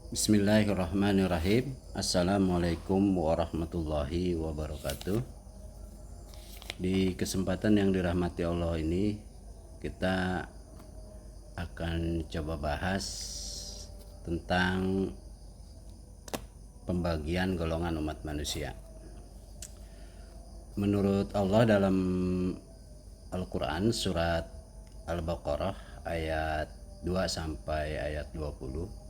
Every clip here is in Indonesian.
Bismillahirrahmanirrahim. Assalamualaikum warahmatullahi wabarakatuh. Di kesempatan yang dirahmati Allah ini, kita akan coba bahas tentang pembagian golongan umat manusia. Menurut Allah dalam Al-Quran surat Al-Baqarah ayat 2 sampai ayat 20,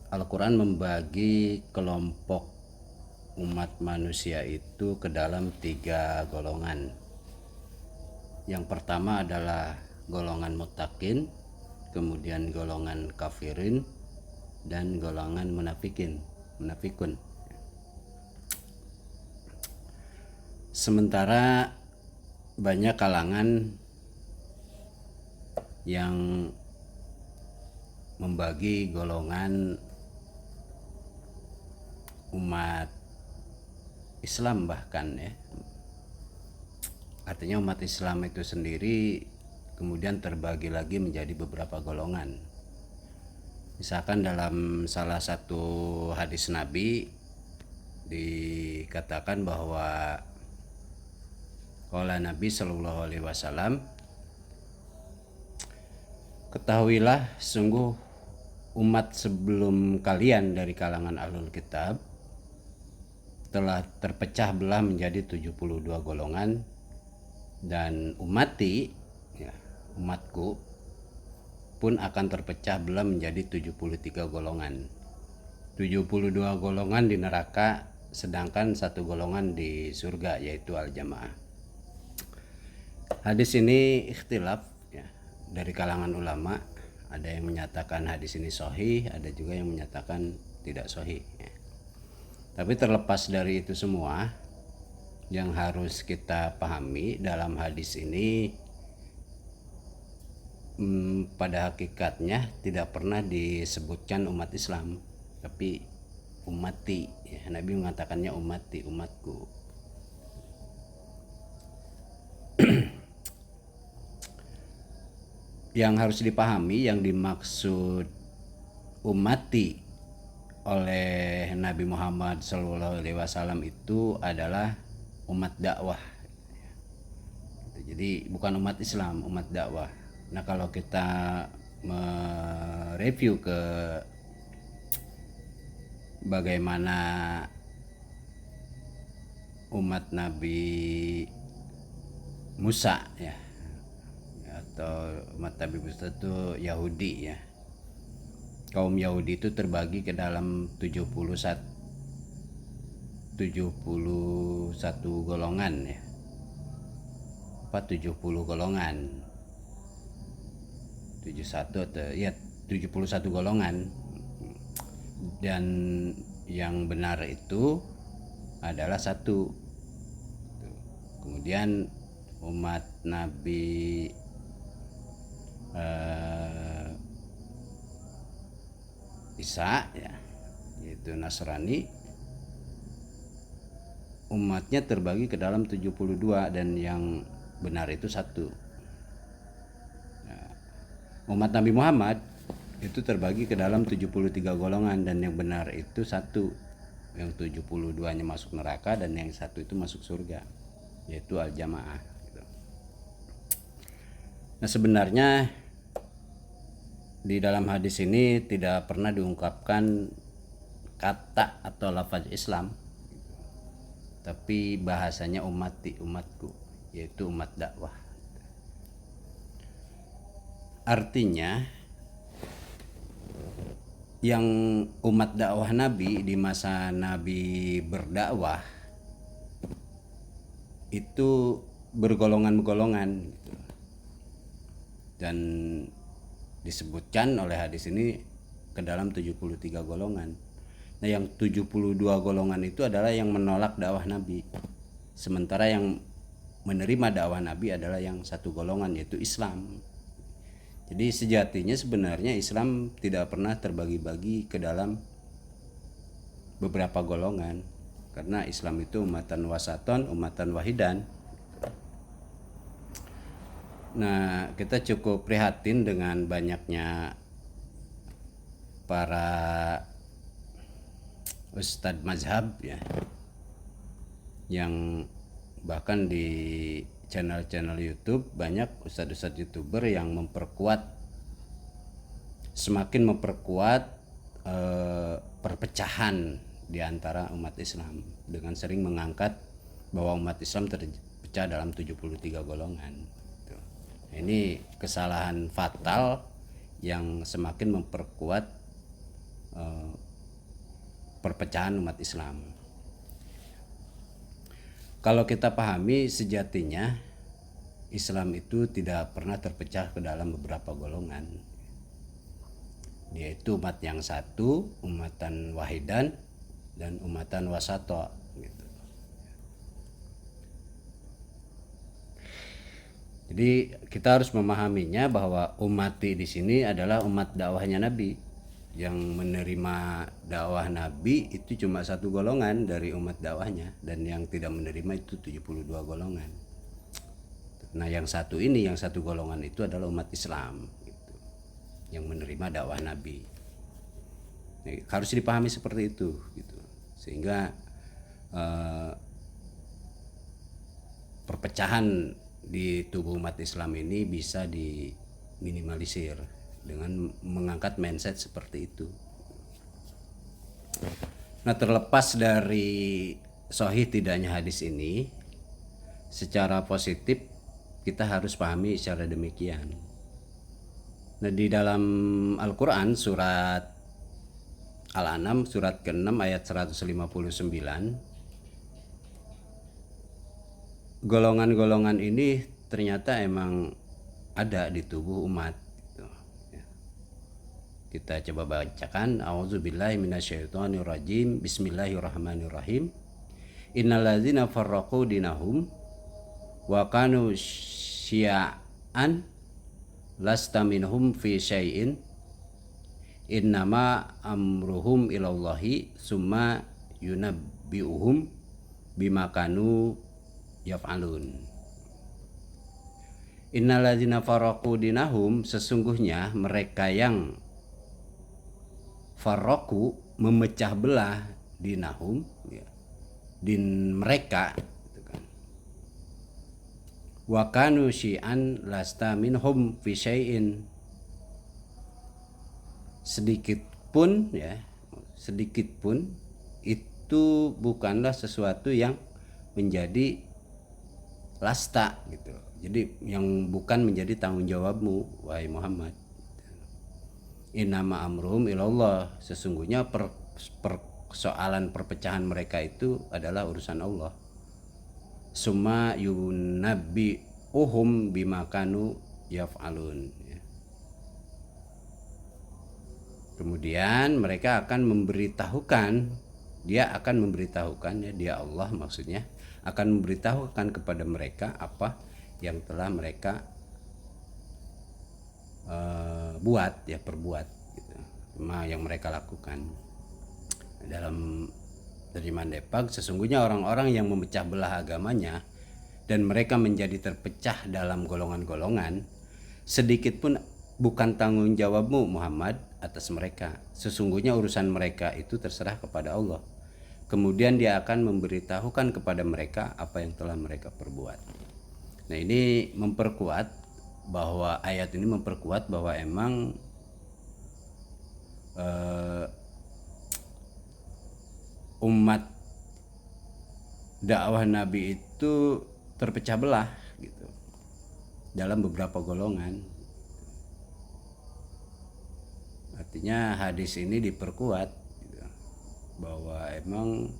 Al-Quran membagi kelompok umat manusia itu ke dalam 3 golongan. Yang pertama adalah golongan muttaqin, kemudian golongan kafirin, dan golongan munafikun. Sementara banyak kalangan yang membagi golongan umat Islam bahkan ya. Artinya umat Islam itu sendiri kemudian terbagi lagi menjadi beberapa golongan. Misalkan dalam salah satu hadis Nabi dikatakan bahwa qala Nabi sallallahu alaihi wasallam, ketahuilah sungguh umat sebelum kalian dari kalangan ahlul kitab telah terpecah belah menjadi 72 golongan, dan umatku pun akan terpecah belah menjadi 73 golongan. 72 golongan di neraka, sedangkan 1 golongan di surga, yaitu al-jamaah. Hadis ini ikhtilaf ya, dari kalangan ulama. Ada yang menyatakan hadis ini sahih, ada juga yang menyatakan tidak sahih ya. Tapi terlepas dari itu semua, yang harus kita pahami dalam hadis ini, pada hakikatnya tidak pernah disebutkan umat Islam, tapi ummati ya. Nabi mengatakannya ummati, umatku. Yang harus dipahami, yang dimaksud ummati oleh Nabi Muhammad SAW itu adalah umat dakwah. Jadi bukan umat Islam, umat dakwah. Nah, kalau kita mereview ke bagaimana umat Nabi Musa ya, atau umat Nabi Musa itu Yahudi ya. Kaum Yahudi itu terbagi ke dalam 71 golongan ya. 70 golongan. 71 atau ya 71 golongan. Dan yang benar itu adalah 1. Kemudian umat Nabi Isa ya, yaitu Nasrani, umatnya terbagi ke dalam 72 dan yang benar itu 1. Nah, umat Nabi Muhammad itu terbagi ke dalam 73 golongan dan yang benar itu 1. Yang 72-nya masuk neraka dan yang 1 itu masuk surga, yaitu al-jamaah gitu. Nah, sebenarnya di dalam hadis ini tidak pernah diungkapkan kata atau lafaz Islam, tapi bahasanya ummati, umatku, yaitu umat dakwah. Artinya yang umat dakwah Nabi di masa Nabi berdakwah itu bergolongan-golongan gitu. Dan disebutkan oleh hadis ini ke dalam 73 golongan. Nah, yang 72 golongan itu adalah yang menolak dakwah Nabi. Sementara yang menerima dakwah Nabi adalah yang 1 golongan, yaitu Islam. Jadi sejatinya sebenarnya Islam tidak pernah terbagi-bagi ke dalam beberapa golongan, karena Islam itu umatan wasaton, umatan wahidan. Nah, kita cukup prihatin dengan banyaknya para ustadz mazhab ya, yang bahkan di channel-channel YouTube banyak ustadz-ustadz YouTuber yang semakin memperkuat perpecahan di antara umat Islam dengan sering mengangkat bahwa umat Islam terpecah dalam 73 golongan. Ini kesalahan fatal yang semakin memperkuat perpecahan umat Islam. Kalau kita pahami sejatinya Islam itu tidak pernah terpecah ke dalam beberapa golongan, yaitu umat yang satu, umatan wahidan dan umatan wasato gitu. Jadi kita harus memahaminya bahwa umati di sini adalah umat dakwahnya Nabi. Yang menerima dakwah Nabi itu cuma satu golongan dari umat dakwahnya, dan yang tidak menerima itu 72 golongan. Nah yang satu golongan itu adalah umat Islam gitu, yang menerima dakwah Nabi. Nah, harus dipahami seperti itu gitu, sehingga perpecahan di tubuh umat Islam ini bisa diminimalisir dengan mengangkat mindset seperti itu. Nah, terlepas dari sahih tidaknya hadis ini, secara positif kita harus pahami secara demikian. Nah, di dalam Al-Quran surat Al-An'am surat ke-6 ayat 159, golongan-golongan ini ternyata emang ada di tubuh umat. Kita coba bacakan. A'udzubillahi minasyaitonirrajim. Bismillahirrahmanirrahim. Innalladzina farraqu dinahum wa kanu syia'an lasta minhum fi syai'in innama amruhum ilallahi summa yunabbi'uhum bima kanu yaf'alun. Innalladzina farraqu dinahum, sesungguhnya mereka yang farraqu, memecah belah, dinahum ya, din mereka gitu kan. Wa kanu syi'an lasta minhum fi syai'in, sedikit pun itu bukanlah sesuatu yang menjadi lasta gitu. Jadi yang bukan menjadi tanggung jawabmu wahai Muhammad. Innama amruhum ilallah, sesungguhnya persoalan perpecahan mereka itu adalah urusan Allah. Summa yunabbi'uhum bima kanu yaf'alun. Kemudian mereka akan dia Allah maksudnya akan memberitahukan kepada mereka apa yang telah mereka perbuat gitu, yang mereka lakukan. Dalam terjemahan Depag, sesungguhnya orang-orang yang memecah belah agamanya dan mereka menjadi terpecah dalam golongan-golongan, sedikit pun bukan tanggung jawabmu Muhammad atas mereka. Sesungguhnya urusan mereka itu terserah kepada Allah. Kemudian dia akan memberitahukan kepada mereka apa yang telah mereka perbuat. Nah, ini ayat ini memperkuat bahwa emang umat dakwah Nabi itu terpecah belah gitu dalam beberapa golongan. Artinya hadis ini diperkuat gitu, bahwa emang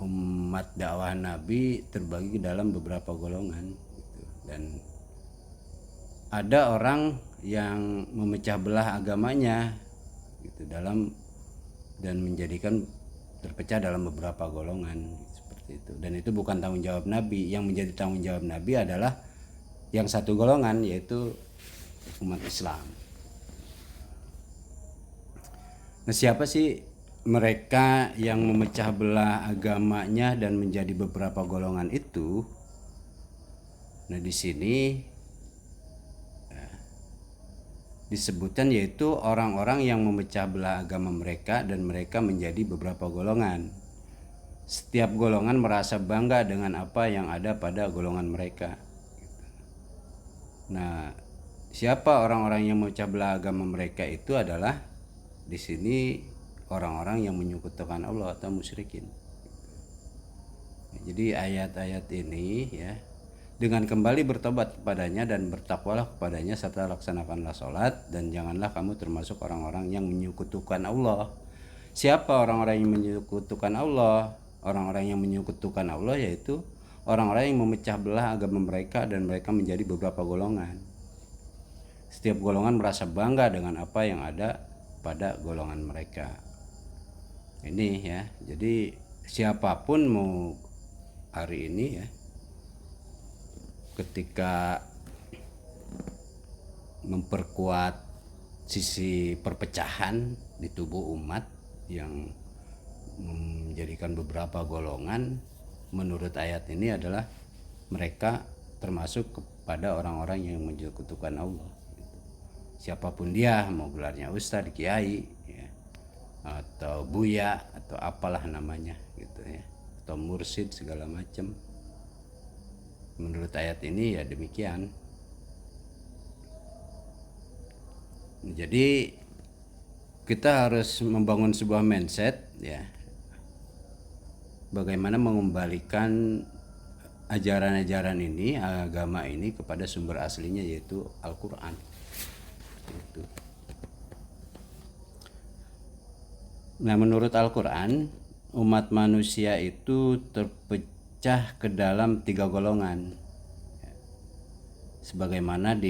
umat dakwah Nabi terbagi dalam beberapa golongan gitu. Dan ada orang yang memecah belah agamanya gitu dan menjadikan terpecah dalam beberapa golongan seperti itu. Dan itu bukan tanggung jawab Nabi. Yang menjadi tanggung jawab Nabi adalah yang satu golongan, yaitu umat Islam. Nah, siapa sih mereka yang memecah belah agamanya dan menjadi beberapa golongan itu? Nah, di sini disebutkan, yaitu orang-orang yang memecah belah agama mereka dan mereka menjadi beberapa golongan. Setiap golongan merasa bangga dengan apa yang ada pada golongan mereka. Nah, siapa orang-orang yang memecah belah agama mereka itu adalah di sini orang-orang yang menyekutukan Allah atau musyrikin. Jadi ayat-ayat ini ya, dengan kembali bertobat kepadanya dan bertakwalah kepadanya serta laksanakanlah sholat, dan janganlah kamu termasuk orang-orang yang menyekutukan Allah. Siapa orang-orang yang menyekutukan Allah? Orang-orang yang menyekutukan Allah yaitu orang-orang yang memecah belah agama mereka dan mereka menjadi beberapa golongan. Setiap golongan merasa bangga dengan apa yang ada pada golongan mereka. Ini ya, jadi siapapun mau hari ini ya, ketika memperkuat sisi perpecahan di tubuh umat yang menjadikan beberapa golongan, menurut ayat ini adalah mereka termasuk kepada orang-orang yang menyekutukan Allah. Siapapun dia, mau gelarnya ustadz, kiai ya, atau buya atau apalah namanya gitu ya, atau mursid segala macam, menurut ayat ini ya demikian. Jadi kita harus membangun sebuah mindset ya, bagaimana mengembalikan ajaran-ajaran ini, agama ini kepada sumber aslinya, yaitu Al-Quran. Nah, menurut Al-Quran, umat manusia itu terpecah ke dalam 3 golongan, sebagaimana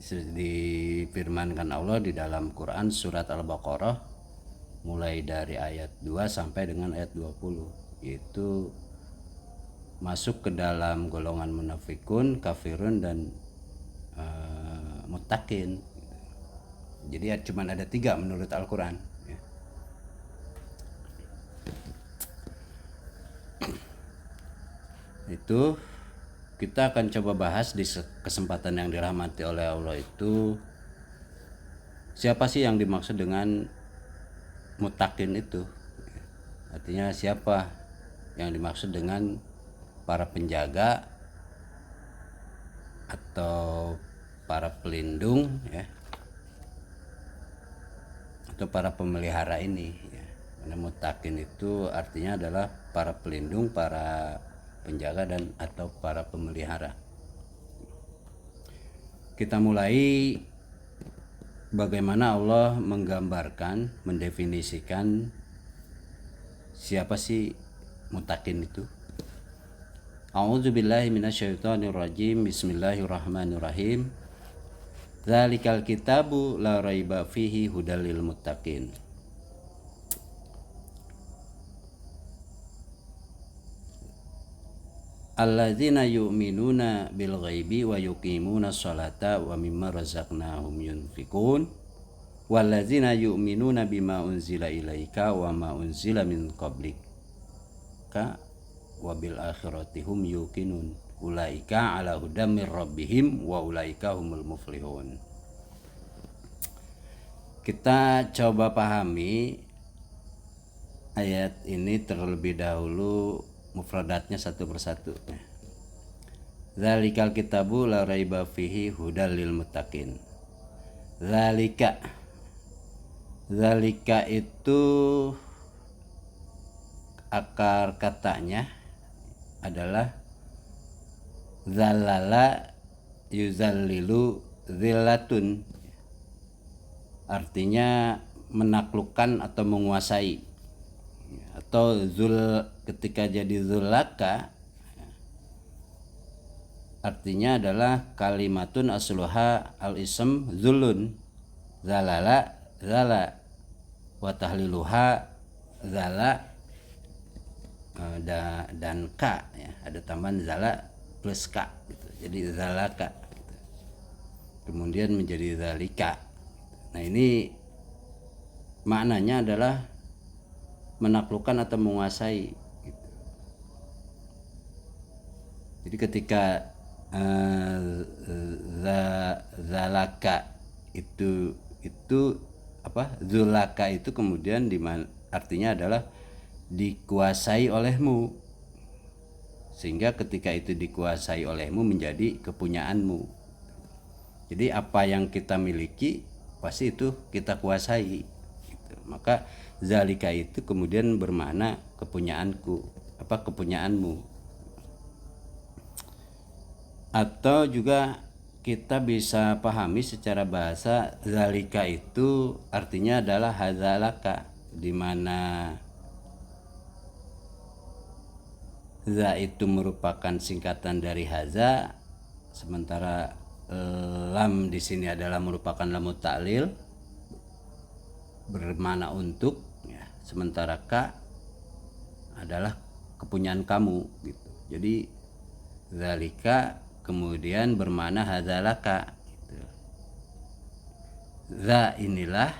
difirmankan Allah di dalam Quran surat Al-Baqarah mulai dari ayat 2 sampai dengan ayat 20, yaitu masuk ke dalam golongan munafikun, kafirun, dan muttaqin. Jadi cuma ada 3 menurut Al-Quran ya. Itu kita akan coba bahas di kesempatan yang dirahmati oleh Allah itu, siapa sih yang dimaksud dengan muttaqin itu. Artinya siapa yang dimaksud dengan para penjaga atau para pelindung ya, atau para pemelihara ini ya. Karena muttaqin itu artinya adalah para pelindung, para penjaga, dan atau para pemelihara. Kita mulai bagaimana Allah menggambarkan, mendefinisikan siapa sih muttaqin itu. A'udzubillahi minasyaitonirrajim. Bismillahirrahmanirrahim. Dzalikal kitabu la raiba fihi hudal lil muttaqin. Alladzina yu'minuna bil ghaibi wa yuqimuna sholata wa mimma razaqnahum yunfikun. Walladzina yu'minuna bima unzila ilaika wa ma unzila min qablika wa bil akhirati hum yuqinun. Ulaika ala hudam mir rabbihim wa ulaika humul muflihun. Kita coba pahami ayat ini terlebih dahulu, mufradatnya satu persatu. Dzalikal kitabu la raiba fihi hudal lil muttaqin. Dzalika itu akar katanya adalah zalala yuzallilu zillatun, artinya menaklukkan atau menguasai. Atau ketika jadi zulaka artinya adalah kalimatun asluha al-ism zulun, zalala zala, wa tahliluha zala dan ka ya, ada tambahan zala plus ka gitu. Jadi zalaka gitu. Kemudian menjadi zalika. Nah, ini maknanya adalah menaklukkan atau menguasai gitu. Jadi ketika eh, zalaka itu apa, zulaka itu kemudian artinya adalah dikuasai olehmu, sehingga ketika itu dikuasai olehmu menjadi kepunyaanmu. Jadi apa yang kita miliki pasti itu kita kuasai gitu. Maka zalika itu kemudian bermakna kepunyaanku, apa, kepunyaanmu. Atau juga kita bisa pahami secara bahasa, zalika itu artinya adalah hadzalaka, di mana za itu merupakan singkatan dari haza, sementara lam di sini adalah merupakan lam ta'lil bermakna untuk ya, sementara ka adalah kepunyaan kamu gitu. Jadi zalika kemudian bermakna hadzalaka gitu. Za inilah,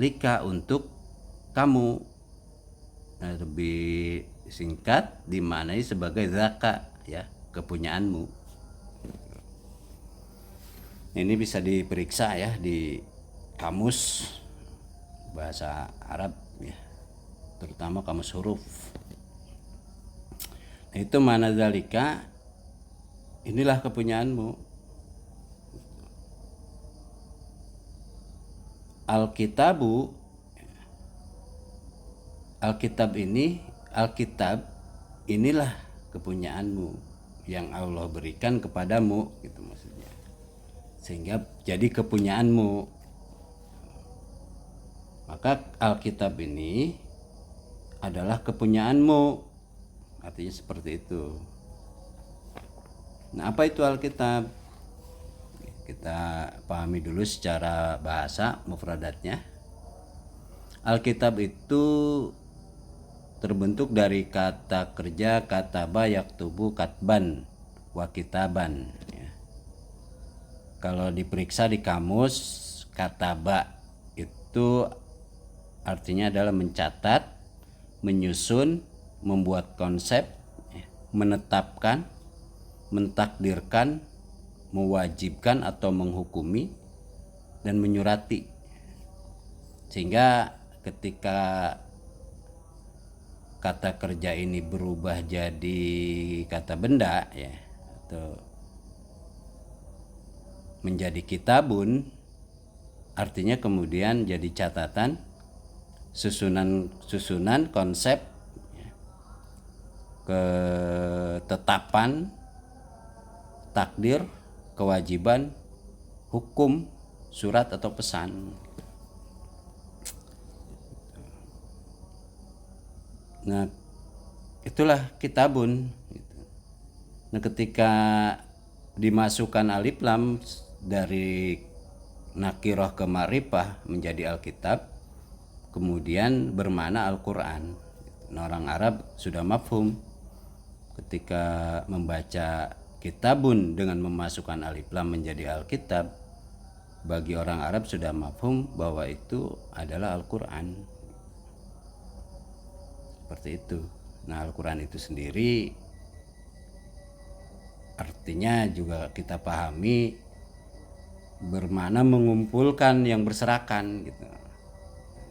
lika untuk kamu. Nah, lebih singkat dimaknai sebagai zaka ya, kepunyaanmu. Ini bisa diperiksa ya di kamus bahasa Arab ya, terutama kamus huruf. Nah, itu mana zalika, inilah kepunyaanmu. Alkitabu, Alkitab ini, Alkitab inilah kepunyaanmu yang Allah berikan kepadamu gitu maksudnya, sehingga jadi kepunyaanmu. Maka Alkitab ini adalah kepunyaanmu, artinya seperti itu. Nah, apa itu Alkitab? Kita pahami dulu secara bahasa mufradatnya. Alkitab itu terbentuk dari kata kerja kataba yaktubu katban wa kitaban ya. Kalau diperiksa di kamus, kataba itu artinya adalah mencatat, menyusun, membuat konsep, menetapkan, mentakdirkan, mewajibkan atau menghukumi, dan menyurati. Sehingga ketika kata kerja ini berubah jadi kata benda ya, atau menjadi kitabun, artinya kemudian jadi catatan, susunan konsep ya, ketetapan, takdir, kewajiban, hukum, surat atau pesan. Nah, itulah kitabun. Nah, ketika dimasukkan alif lam dari nakirah ke ma'rifah menjadi Alkitab, kemudian bermakna Al-Quran. Nah, orang Arab sudah mafhum ketika membaca kitabun dengan memasukkan alif lam menjadi Alkitab. Bagi orang Arab sudah mafhum bahwa itu adalah Al-Quran. Seperti itu. Nah, Al-Quran itu sendiri artinya juga kita pahami bermakna mengumpulkan yang berserakan gitu.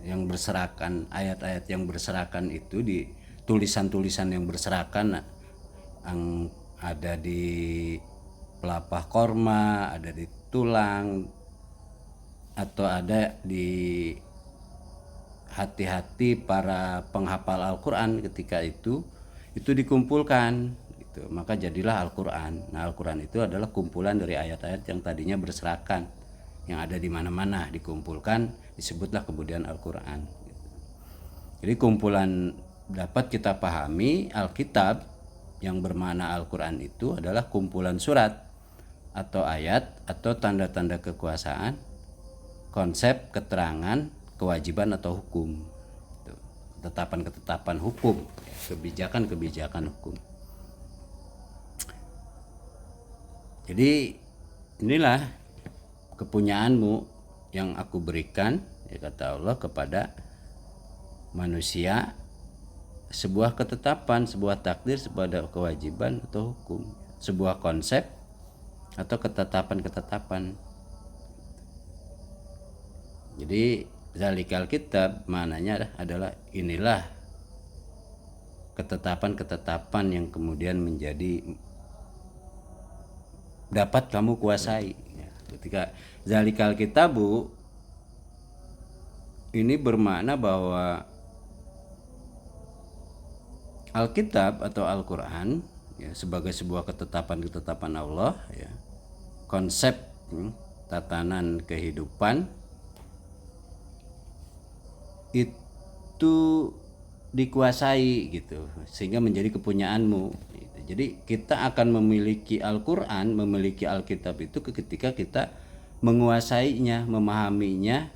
Yang berserakan, ayat-ayat yang berserakan itu di tulisan-tulisan yang berserakan, yang ada di pelapah korma, ada di tulang, atau ada di hati-hati para penghafal Al-Quran ketika itu dikumpulkan gitu. Maka jadilah Al-Quran. Nah, Al-Quran itu adalah kumpulan dari ayat-ayat yang tadinya berserakan, yang ada di mana-mana dikumpulkan, disebutlah kemudian Al-Quran gitu. Jadi kumpulan dapat kita pahami Alkitab yang bermakna Al-Quran itu adalah kumpulan surat atau ayat atau tanda-tanda kekuasaan, konsep, keterangan, kewajiban atau hukum, ketetapan-ketetapan hukum, kebijakan-kebijakan hukum. Jadi inilah kepunyaanmu yang aku berikan ya, kata Allah, kepada manusia, sebuah ketetapan, sebuah takdir, sebuah kewajiban atau hukum. sebuah konsep atau ketetapan-ketetapan. Jadi zalikal kitab maknanya adalah inilah ketetapan-ketetapan yang kemudian menjadi dapat kamu kuasai. Ketika zalikal kitabu ini bermakna bahwa Alkitab atau Al-Quran ya, sebagai sebuah ketetapan-ketetapan Allah ya, konsep tatanan kehidupan itu dikuasai gitu sehingga menjadi kepunyaanmu gitu. Jadi kita akan memiliki Al-Quran, memiliki Alkitab itu ketika kita menguasainya, memahaminya,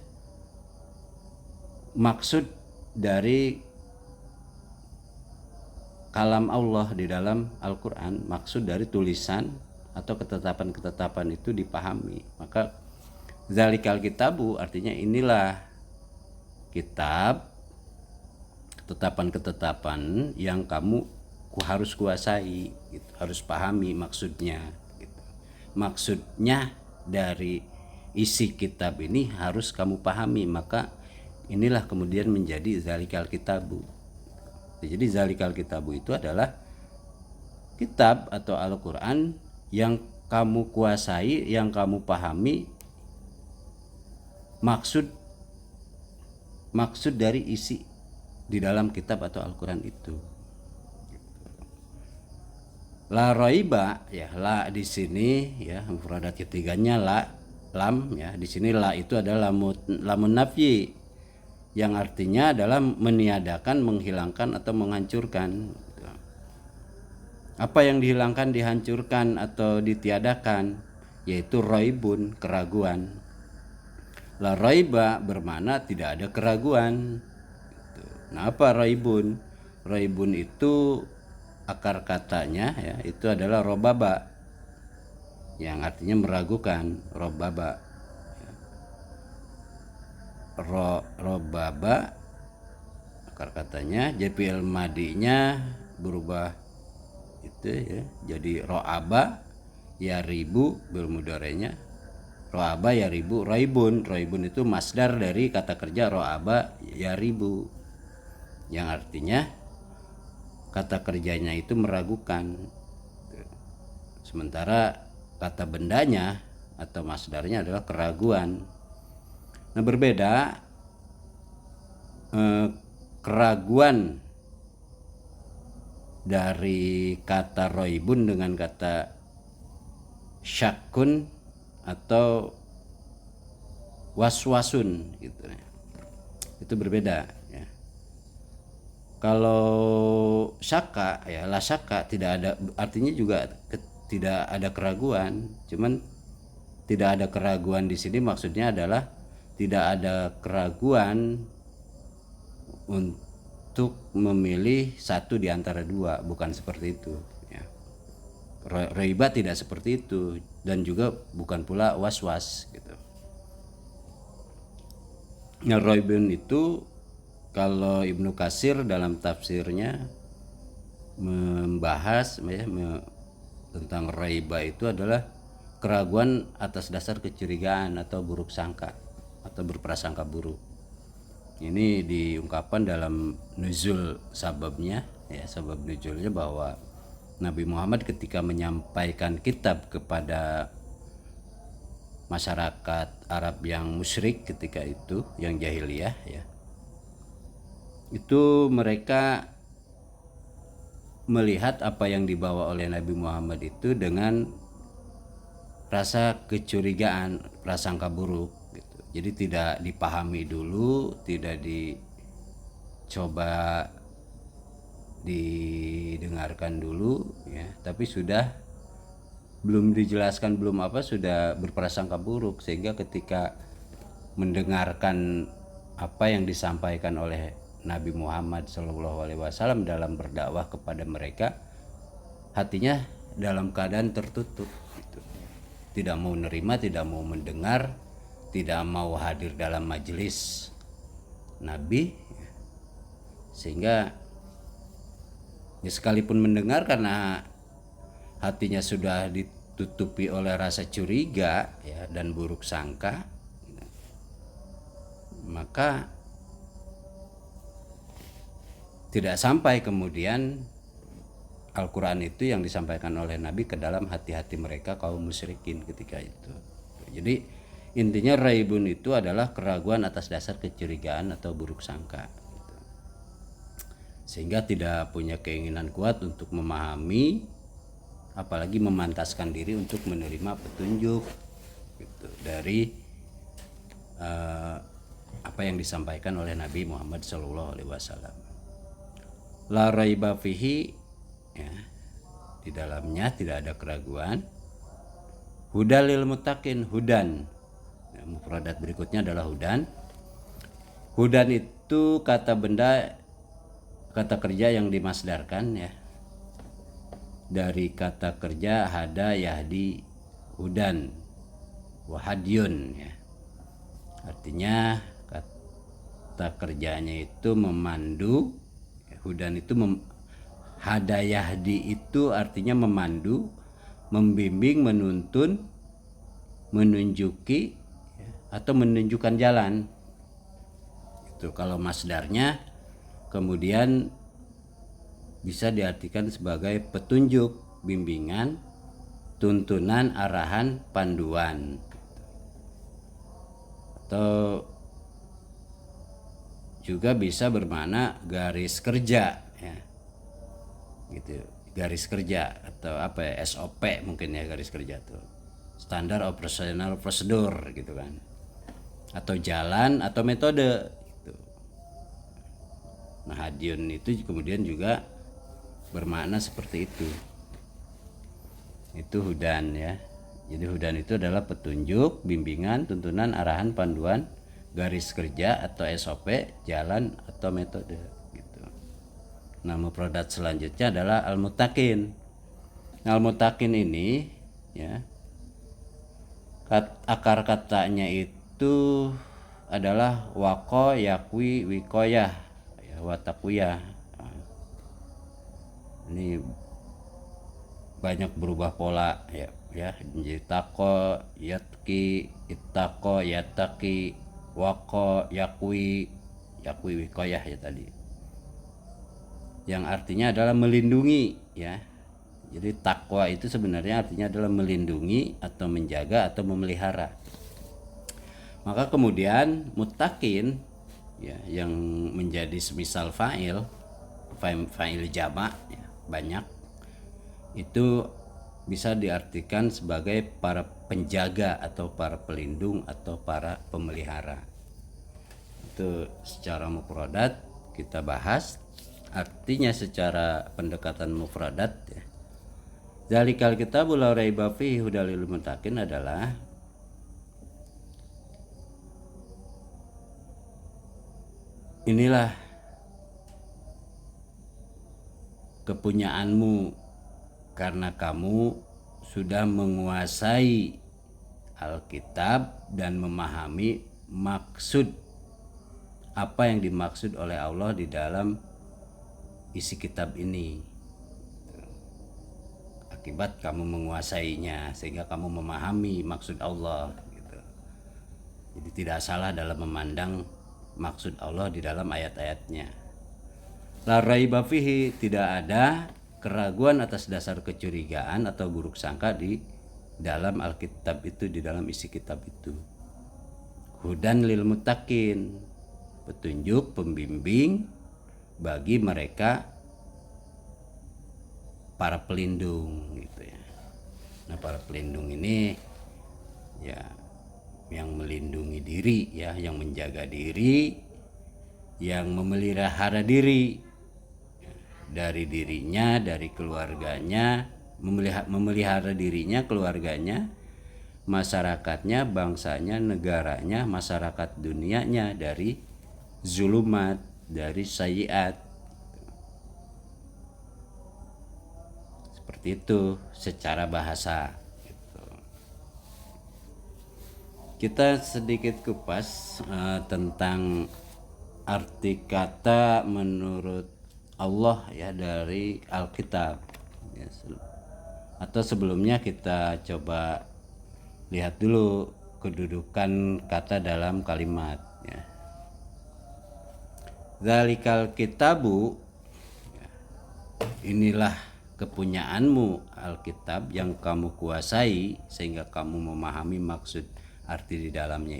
maksud dari kalam Allah di dalam Al-Quran, maksud dari tulisan atau ketetapan-ketetapan itu dipahami. Maka zalikal kitabu artinya inilah kitab, ketetapan-ketetapan yang kamu harus kuasai gitu, harus pahami maksudnya gitu. Maksudnya dari isi kitab ini harus kamu pahami, maka inilah kemudian menjadi zalikal kitabu. Jadi zalikal kitabu itu adalah kitab atau Al-Quran yang kamu kuasai, yang kamu pahami maksud dari isi di dalam kitab atau Al-Quran itu. La raiba ya, la di sini ya mufradat ketiganya la, lam ya, di sini la itu adalah lamun nafyi yang artinya adalah meniadakan, menghilangkan atau menghancurkan. Apa yang dihilangkan, dihancurkan atau ditiadakan yaitu raibun, keraguan. La raiba bermakna tidak ada keraguan. Nah, apa raibun? Raibun itu akar katanya ya, itu adalah robaba yang artinya meragukan, robaba. Robaba akar katanya, JPL madinya berubah itu ya jadi roaba ya ribu, bermudaranya roaba ya ribu. Raibun itu masdar dari kata kerja roaba ya ribu yang artinya kata kerjanya itu meragukan, sementara kata bendanya atau masdarnya adalah keraguan. Nah, berbeda keraguan dari kata roibun dengan kata syakun atau waswasun gitu. Itu berbeda ya. Kalau syaka ya, la syaka tidak ada, artinya juga tidak ada keraguan, cuman tidak ada keraguan di sini maksudnya adalah tidak ada keraguan untuk memilih satu di antara dua, bukan seperti itu ya. Raiba tidak seperti itu dan juga bukan pula waswas gitu. Nah, raibun itu kalau Ibnu Katsir dalam tafsirnya membahas ya, tentang raiba itu adalah keraguan atas dasar kecurigaan atau buruk sangka atau berprasangka buruk. Ini diungkapkan dalam nuzul sababnya ya, sabab nuzulnya bahwa Nabi Muhammad ketika menyampaikan kitab kepada masyarakat Arab yang musyrik ketika itu, yang jahiliyah ya, itu mereka melihat apa yang dibawa oleh Nabi Muhammad itu dengan rasa kecurigaan, prasangka buruk gitu. Jadi tidak dipahami dulu, tidak dicoba didengarkan dulu ya, tapi sudah belum dijelaskan belum apa sudah berprasangka buruk, sehingga ketika mendengarkan apa yang disampaikan oleh Nabi Muhammad SAW dalam berdakwah kepada mereka, hatinya dalam keadaan tertutup gitu. Tidak mau nerima, tidak mau mendengar, tidak mau hadir dalam majelis Nabi, sehingga ya sekalipun mendengar karena hatinya sudah ditutupi oleh rasa curiga ya dan buruk sangka, maka tidak sampai kemudian Al-Quran itu yang disampaikan oleh Nabi ke dalam hati-hati mereka kaum musyrikin ketika itu. Jadi intinya raibun itu adalah keraguan atas dasar kecurigaan atau buruk sangka, sehingga tidak punya keinginan kuat untuk memahami, apalagi memantaskan diri untuk menerima petunjuk gitu, dari apa yang disampaikan oleh Nabi Muhammad SAW. La raiba fihi, ya, di dalamnya tidak ada keraguan. Hudalil muttaqin, hudan, ya, mufradat berikutnya adalah hudan. Hudan itu kata kerja yang dimasdarkan ya dari kata kerja hada yahdi hudan wahadyun ya, artinya kata kerjanya itu memandu. Hudan itu hada yahdi itu artinya memandu, membimbing, menuntun, menunjuki ya, atau menunjukkan jalan. Itu kalau masdarnya kemudian bisa diartikan sebagai petunjuk, bimbingan, tuntunan, arahan, panduan, atau juga bisa bermakna garis kerja ya, gitu, garis kerja atau apa ya, SOP mungkin ya, garis kerja tuh standar operasional prosedur gitu kan, atau jalan atau metode gitu. Nah hadyun itu kemudian juga bermakna seperti itu hudan ya. Jadi hudan itu adalah petunjuk, bimbingan, tuntunan, arahan, panduan, garis kerja atau SOP, jalan atau metode gitu. Nah mufradat selanjutnya adalah al-muttaqin. Al-muttaqin ini ya, akar katanya itu adalah waqo yakwi wikoyah ya, watakwiyah. Ini banyak berubah pola ya, jadi tako, yatki, ittaqo, yataki, waqo, yakwi wikoyah ya tadi, yang artinya adalah melindungi ya. Jadi takwa itu sebenarnya artinya adalah melindungi atau menjaga atau memelihara. Maka kemudian muttaqin ya, yang menjadi semisal fa'il jamak ya, banyak, itu bisa diartikan sebagai para penjaga atau para pelindung atau para pemelihara. Itu secara mufradat kita bahas. Artinya secara pendekatan mufradat ya, zalikal kitabul la raiba fihi hudal lil muttaqin adalah inilah kepunyaanmu karena kamu sudah menguasai Alkitab dan memahami maksud apa yang dimaksud oleh Allah di dalam isi kitab ini. Akibat kamu menguasainya sehingga kamu memahami maksud Allah gitu. Jadi tidak salah dalam memandang maksud Allah di dalam ayat-ayatnya. La raiba fihi, tidak ada keraguan atas dasar kecurigaan atau buruk sangka di dalam Alkitab itu, di dalam isi kitab itu. Hudan lil muttaqin, petunjuk, pembimbing bagi mereka para pelindung gitu ya. Nah para pelindung ini ya yang melindungi diri ya, yang menjaga diri, yang memelihara diri dari dirinya, dari keluarganya, memelihara dirinya, keluarganya, masyarakatnya, bangsanya, negaranya, masyarakat dunianya dari zulumat, dari sayyiat. Seperti itu secara bahasa gitu. Kita sedikit kupas tentang arti kata menurut Allah ya dari Alkitab ya. Atau sebelumnya kita coba lihat dulu kedudukan kata dalam kalimat ya. Zalikal kitabu, inilah kepunyaanmu Alkitab yang kamu kuasai sehingga kamu memahami maksud arti di dalamnya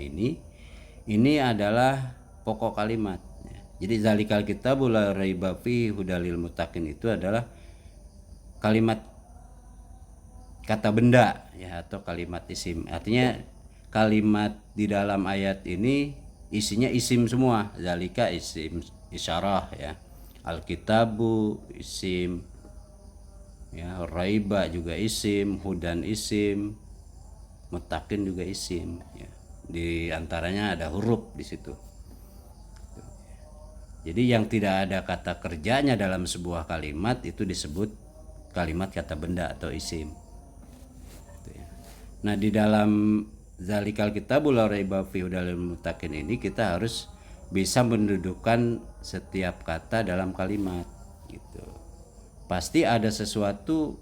ini adalah pokok kalimat ya. Jadi zalikal kitabu la raiba fi hudalil muttaqin itu adalah kalimat kata benda ya, atau kalimat isim. Artinya kalimat di dalam ayat ini isinya isim semua. Zalika isim isyarah ya, alkitabu isim ya, raiba juga isim, hudan isim, mutakin juga isim ya. Di antaranya ada huruf di situ. Jadi yang tidak ada kata kerjanya dalam sebuah kalimat itu disebut kalimat kata benda atau isim. Nah, di dalam zalikal kitabul la raiba fihi hudalil muttaqin ini kita harus bisa mendudukkan setiap kata dalam kalimat gitu. Pasti ada sesuatu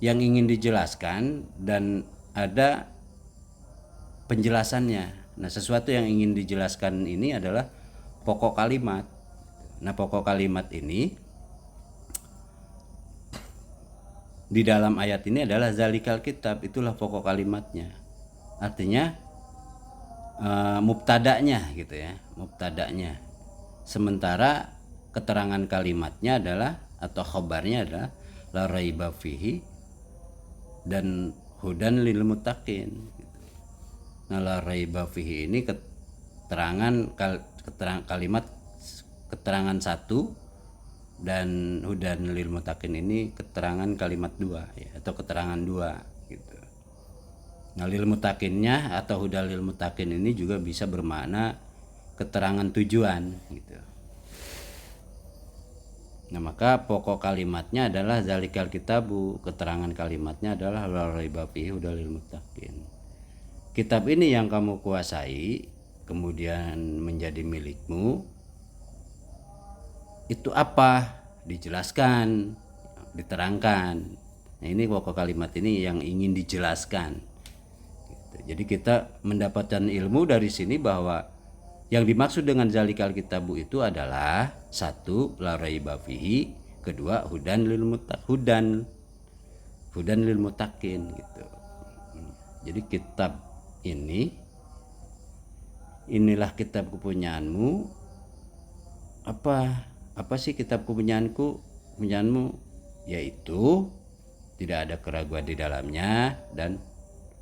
yang ingin dijelaskan dan ada penjelasannya. Nah, sesuatu yang ingin dijelaskan ini adalah pokok kalimat. Nah, pokok kalimat ini di dalam ayat ini adalah zalikal kitab, itulah pokok kalimatnya. Artinya mubtada'nya gitu ya, mubtada'nya. Sementara keterangan kalimatnya adalah atau khabarnya adalah la raiba fihi dan hudan lil muttaqin gitu. Nah, la raiba fihi ini kalimat keterangan satu, dan hudan lil muttaqin ini keterangan kalimat dua ya, atau keterangan dua gitu. Nah, lil muttaqinnya atau hudan lil muttaqin ini juga bisa bermakna keterangan tujuan gitu. Nah, maka pokok kalimatnya adalah zalikal kitabu, keterangan kalimatnya adalah la raiba fihi hudan lil muttaqin. Kitab ini yang kamu kuasai kemudian menjadi milikmu, itu apa? Dijelaskan, diterangkan. Nah, ini pokok kalimat ini yang ingin dijelaskan gitu. Jadi kita mendapatkan ilmu dari sini bahwa yang dimaksud dengan zalikal kitabu itu adalah satu, la raiba fihi, kedua, hudan lil muttaqin gitu. Jadi kitab inilah kitab kepunyaanmu. Apa sih kitab kepunyaanmu? Yaitu tidak ada keraguan di dalamnya dan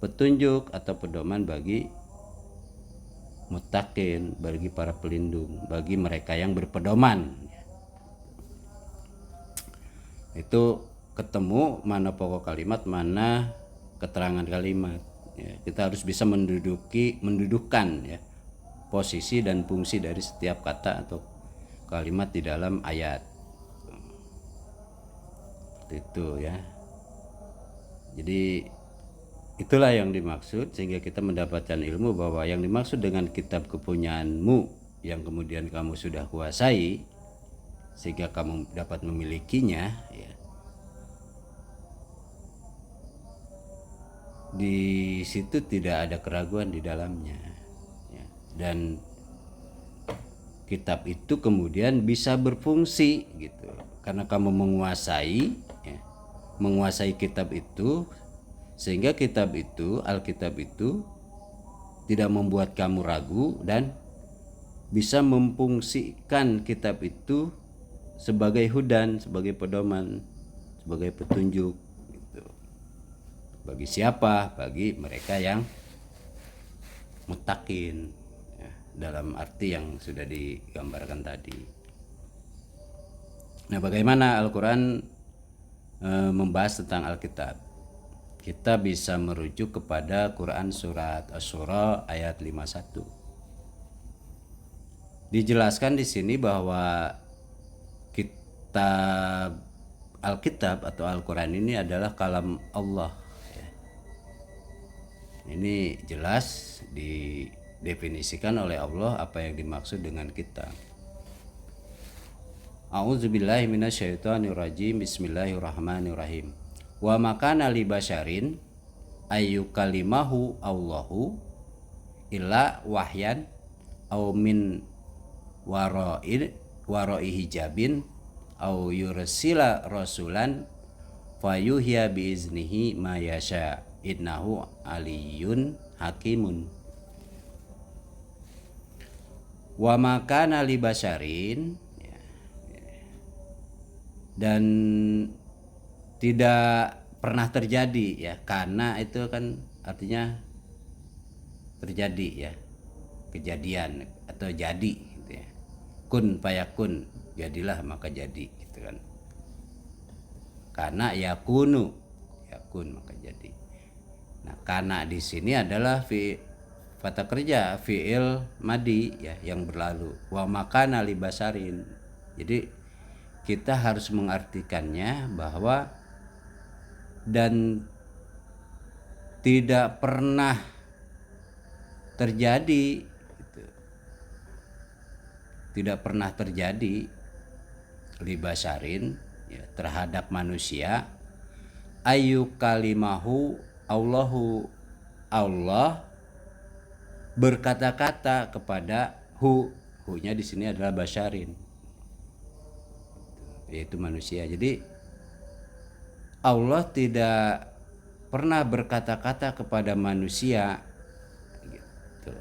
petunjuk atau pedoman bagi muttaqin, bagi para pelindung, bagi mereka yang berpedoman. Itu ketemu mana pokok kalimat, mana keterangan kalimat ya. Kita harus bisa mendudukkan ya posisi dan fungsi dari setiap kata atau kalimat di dalam ayat itu ya. Jadi itulah yang dimaksud, sehingga kita mendapatkan ilmu bahwa yang dimaksud dengan kitab kepunyaanmu yang kemudian kamu sudah kuasai sehingga kamu dapat memilikinya ya. Di situ tidak ada keraguan di dalamnya ya. Dan kitab itu kemudian bisa berfungsi gitu karena kamu menguasai kitab itu, sehingga kitab itu, Alkitab itu tidak membuat kamu ragu dan bisa memfungsikan kitab itu sebagai hudan, sebagai pedoman, sebagai petunjuk gitu. Bagi siapa? Bagi mereka yang muttaqin dalam arti yang sudah digambarkan tadi. Nah, bagaimana Al-Quran membahas tentang Alkitab? Kita bisa merujuk kepada Quran surat Asy-Syura ayat 51. Dijelaskan di sini bahwa kitab Alkitab atau Al-Quran ini adalah kalam Allah. Ini jelas didefinisikan oleh Allah apa yang dimaksud dengan kitab. A'udzubillahi minasyaitonirrajim. Bismillahirrahmanirrahim. Wa makana li basyarin ayyukalimahu Allahu illa wahyan au min warai hijabin au yursila rasulan fayuhya biiznihi ma yasha innahu aliyun hakimun. Wa makana li basyarin, dan tidak pernah terjadi ya, karena itu kan artinya terjadi ya, kejadian atau jadi gitu ya. Kun fayakun, jadilah maka jadi gitu kan. Karena yakunu, yakun maka jadi. Nah, karena di sini adalah kata kerja fi'il madi ya, yang berlalu. Wa makana li basarin. Jadi kita harus mengartikannya bahwa dan tidak pernah terjadi gitu. Tidak pernah terjadi li basarin ya, terhadap manusia ayu kalimahu Allahu, Allah berkata-kata kepada hu-nya di sini adalah basyarin, yaitu manusia. Jadi Allah tidak pernah berkata-kata kepada manusia gitu.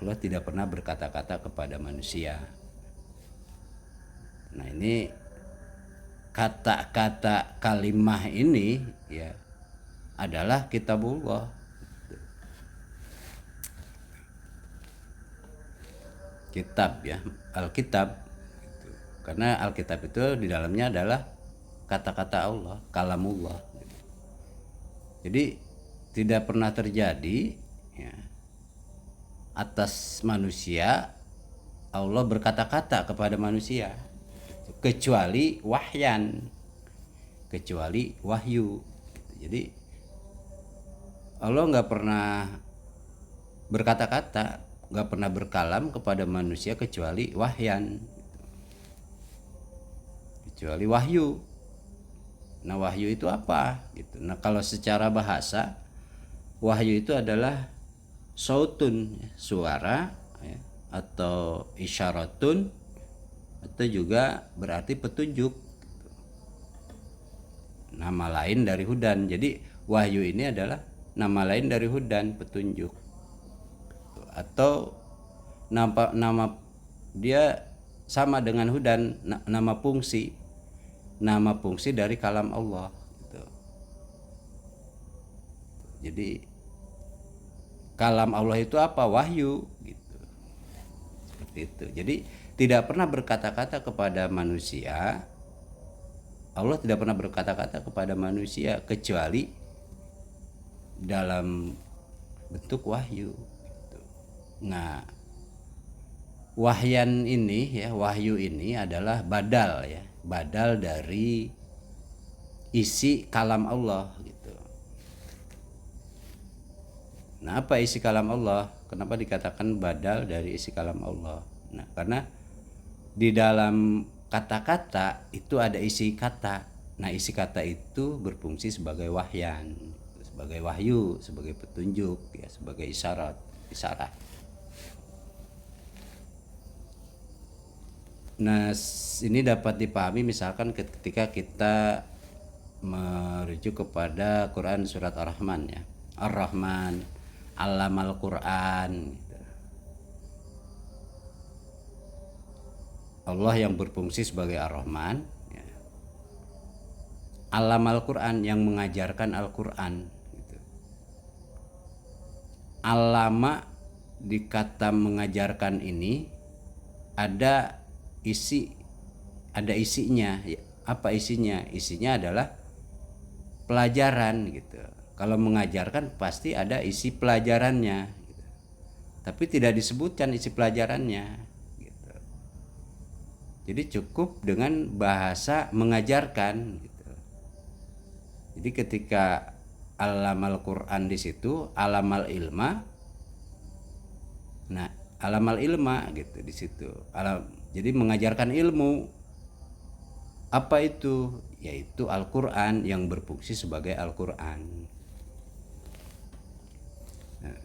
Allah tidak pernah berkata-kata kepada manusia. Nah, ini kata-kata kalimah ini ya adalah kitabullah. Kitab ya, Alkitab. Karena Alkitab itu di dalamnya adalah kata-kata Allah, kalamullah. Jadi tidak pernah terjadi ya, atas manusia Allah berkata-kata kepada manusia kecuali wahyan, kecuali wahyu. Jadi Allah nggak pernah berkata-kata, nggak pernah berkalam kepada manusia kecuali wahyan, kecuali wahyu. Nah, wahyu itu apa gitu. Nah, kalau secara bahasa wahyu itu adalah sautun, suara ya, atau isyaratun, atau juga berarti petunjuk, nama lain dari hudan. Jadi wahyu ini adalah nama lain dari hudan, petunjuk, atau nama dia sama dengan hudan, nama fungsi dari kalam Allah gitu. Jadi kalam Allah itu apa? Wahyu gitu. Seperti itu. Jadi tidak pernah berkata-kata kepada manusia, Allah tidak pernah berkata-kata kepada manusia kecuali dalam bentuk wahyu gitu. Nah, wahyan ini ya, wahyu ini adalah badal ya, badal dari isi kalam Allah gitu. Nah, apa isi kalam Allah? Kenapa dikatakan badal dari isi kalam Allah? Nah, karena di dalam kata-kata itu ada isi kata. Nah, isi kata itu berfungsi sebagai wahyan, sebagai wahyu, sebagai petunjuk ya, sebagai isyarat. Nah, ini dapat dipahami misalkan ketika kita merujuk kepada Quran surat Ar-Rahman ya. Ar-Rahman, Allamal Quran gitu. Allah yang berfungsi sebagai Ar-Rahman ya. Allamal Quran, yang mengajarkan Al-Quran gitu. Allama di kata mengajarkan ini ada isinya. Apa isinya? Isinya adalah pelajaran gitu. Kalau mengajarkan pasti ada isi pelajarannya gitu. Tapi tidak disebutkan isi pelajarannya gitu. Jadi cukup dengan bahasa mengajarkan gitu. Jadi ketika alamal Quran di situ, alamal ilma. Nah, alamal ilma gitu di situ. Jadi mengajarkan ilmu. Apa itu? Yaitu Al-Qur'an, yang berfungsi sebagai Al-Qur'an. Nah,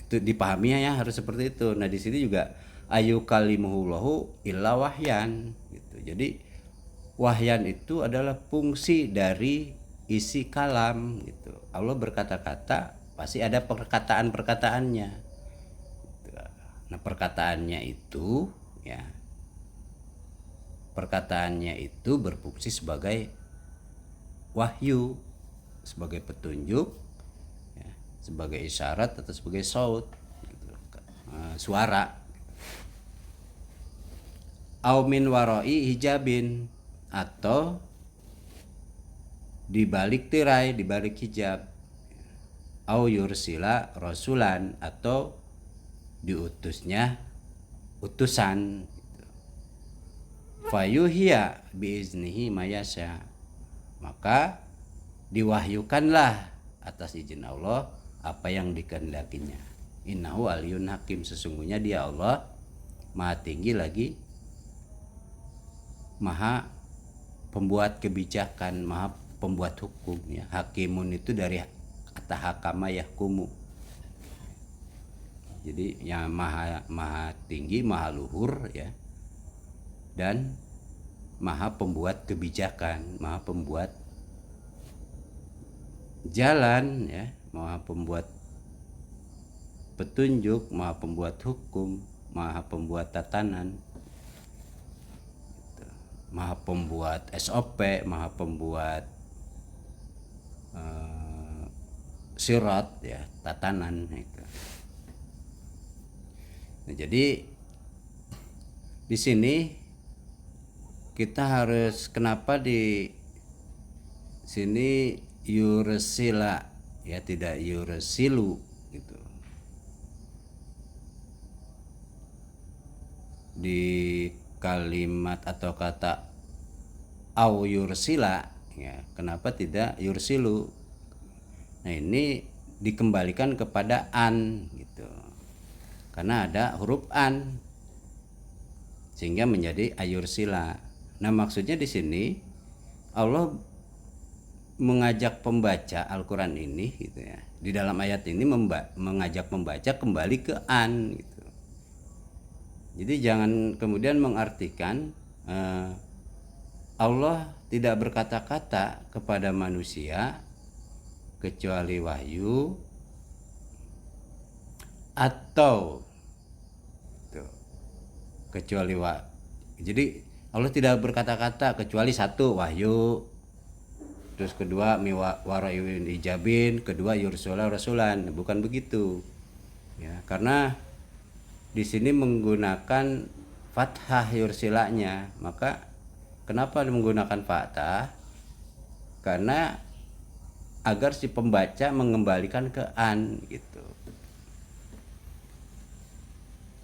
itu dipahaminya ya, harus seperti itu. Nah, di sini juga ayu kalimuhullahu illa wahyan gitu. Jadi wahyan itu adalah fungsi dari isi kalam gitu. Allah berkata-kata pasti ada perkataan-perkataannya. Nah, perkataannya itu berfungsi sebagai wahyu, sebagai petunjuk, ya, sebagai isyarat atau sebagai saut gitu, suara. Au min waroi hijabin, atau di balik tirai, di balik hijab. Au yursila rasulan, atau diutusnya utusan. Fayuhiya biiznihi mayasya, maka diwahyukanlah atas izin Allah apa yang dikehendakinya. Innahu aliyun hakim, sesungguhnya dia Allah maha tinggi lagi maha pembuat kebijakan, maha pembuat hukum ya. Hakimun itu dari kata hakama yahkumu. Jadi yang maha tinggi, maha luhur ya. Dan maha pembuat kebijakan, maha pembuat jalan ya, maha pembuat petunjuk, maha pembuat hukum, maha pembuat tatanan, maha pembuat SOP, maha pembuat sirat ya, tatanan itu. Nah, jadi di sini kita harus, kenapa di sini yursila ya, tidak yursilu gitu. Di kalimat atau kata au yursila ya, kenapa tidak yursilu? Nah, ini dikembalikan kepada an gitu, karena ada huruf an sehingga menjadi ayursila. Nah, maksudnya di sini Allah mengajak pembaca Al-Qur'an ini gitu ya. Di dalam ayat ini mengajak pembaca kembali ke an gitu. Jadi jangan kemudian mengartikan Allah tidak berkata-kata kepada manusia kecuali wahyu, atau kecuali jadi Allah tidak berkata-kata kecuali satu wahyu, terus kedua miwara'in ijabin, kedua yursula rasulan, bukan begitu ya, karena di sini menggunakan fathah yursilanya. Maka kenapa menggunakan fathah? Karena agar si pembaca mengembalikan ke an gitu.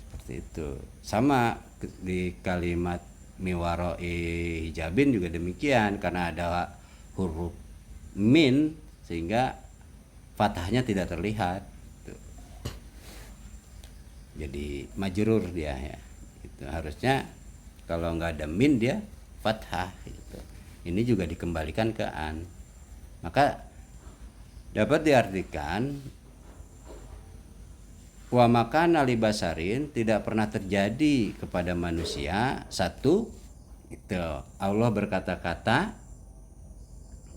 Seperti itu. Sama di kalimat miwaroi hijabin juga demikian, karena ada huruf min sehingga fathahnya tidak terlihat. Jadi majrur dia ya. Itu harusnya kalau nggak ada min dia fathah gitu. Ini juga dikembalikan ke an. Maka dapat diartikan wa makana li basarin, tidak pernah terjadi kepada manusia. Satu, itu Allah berkata-kata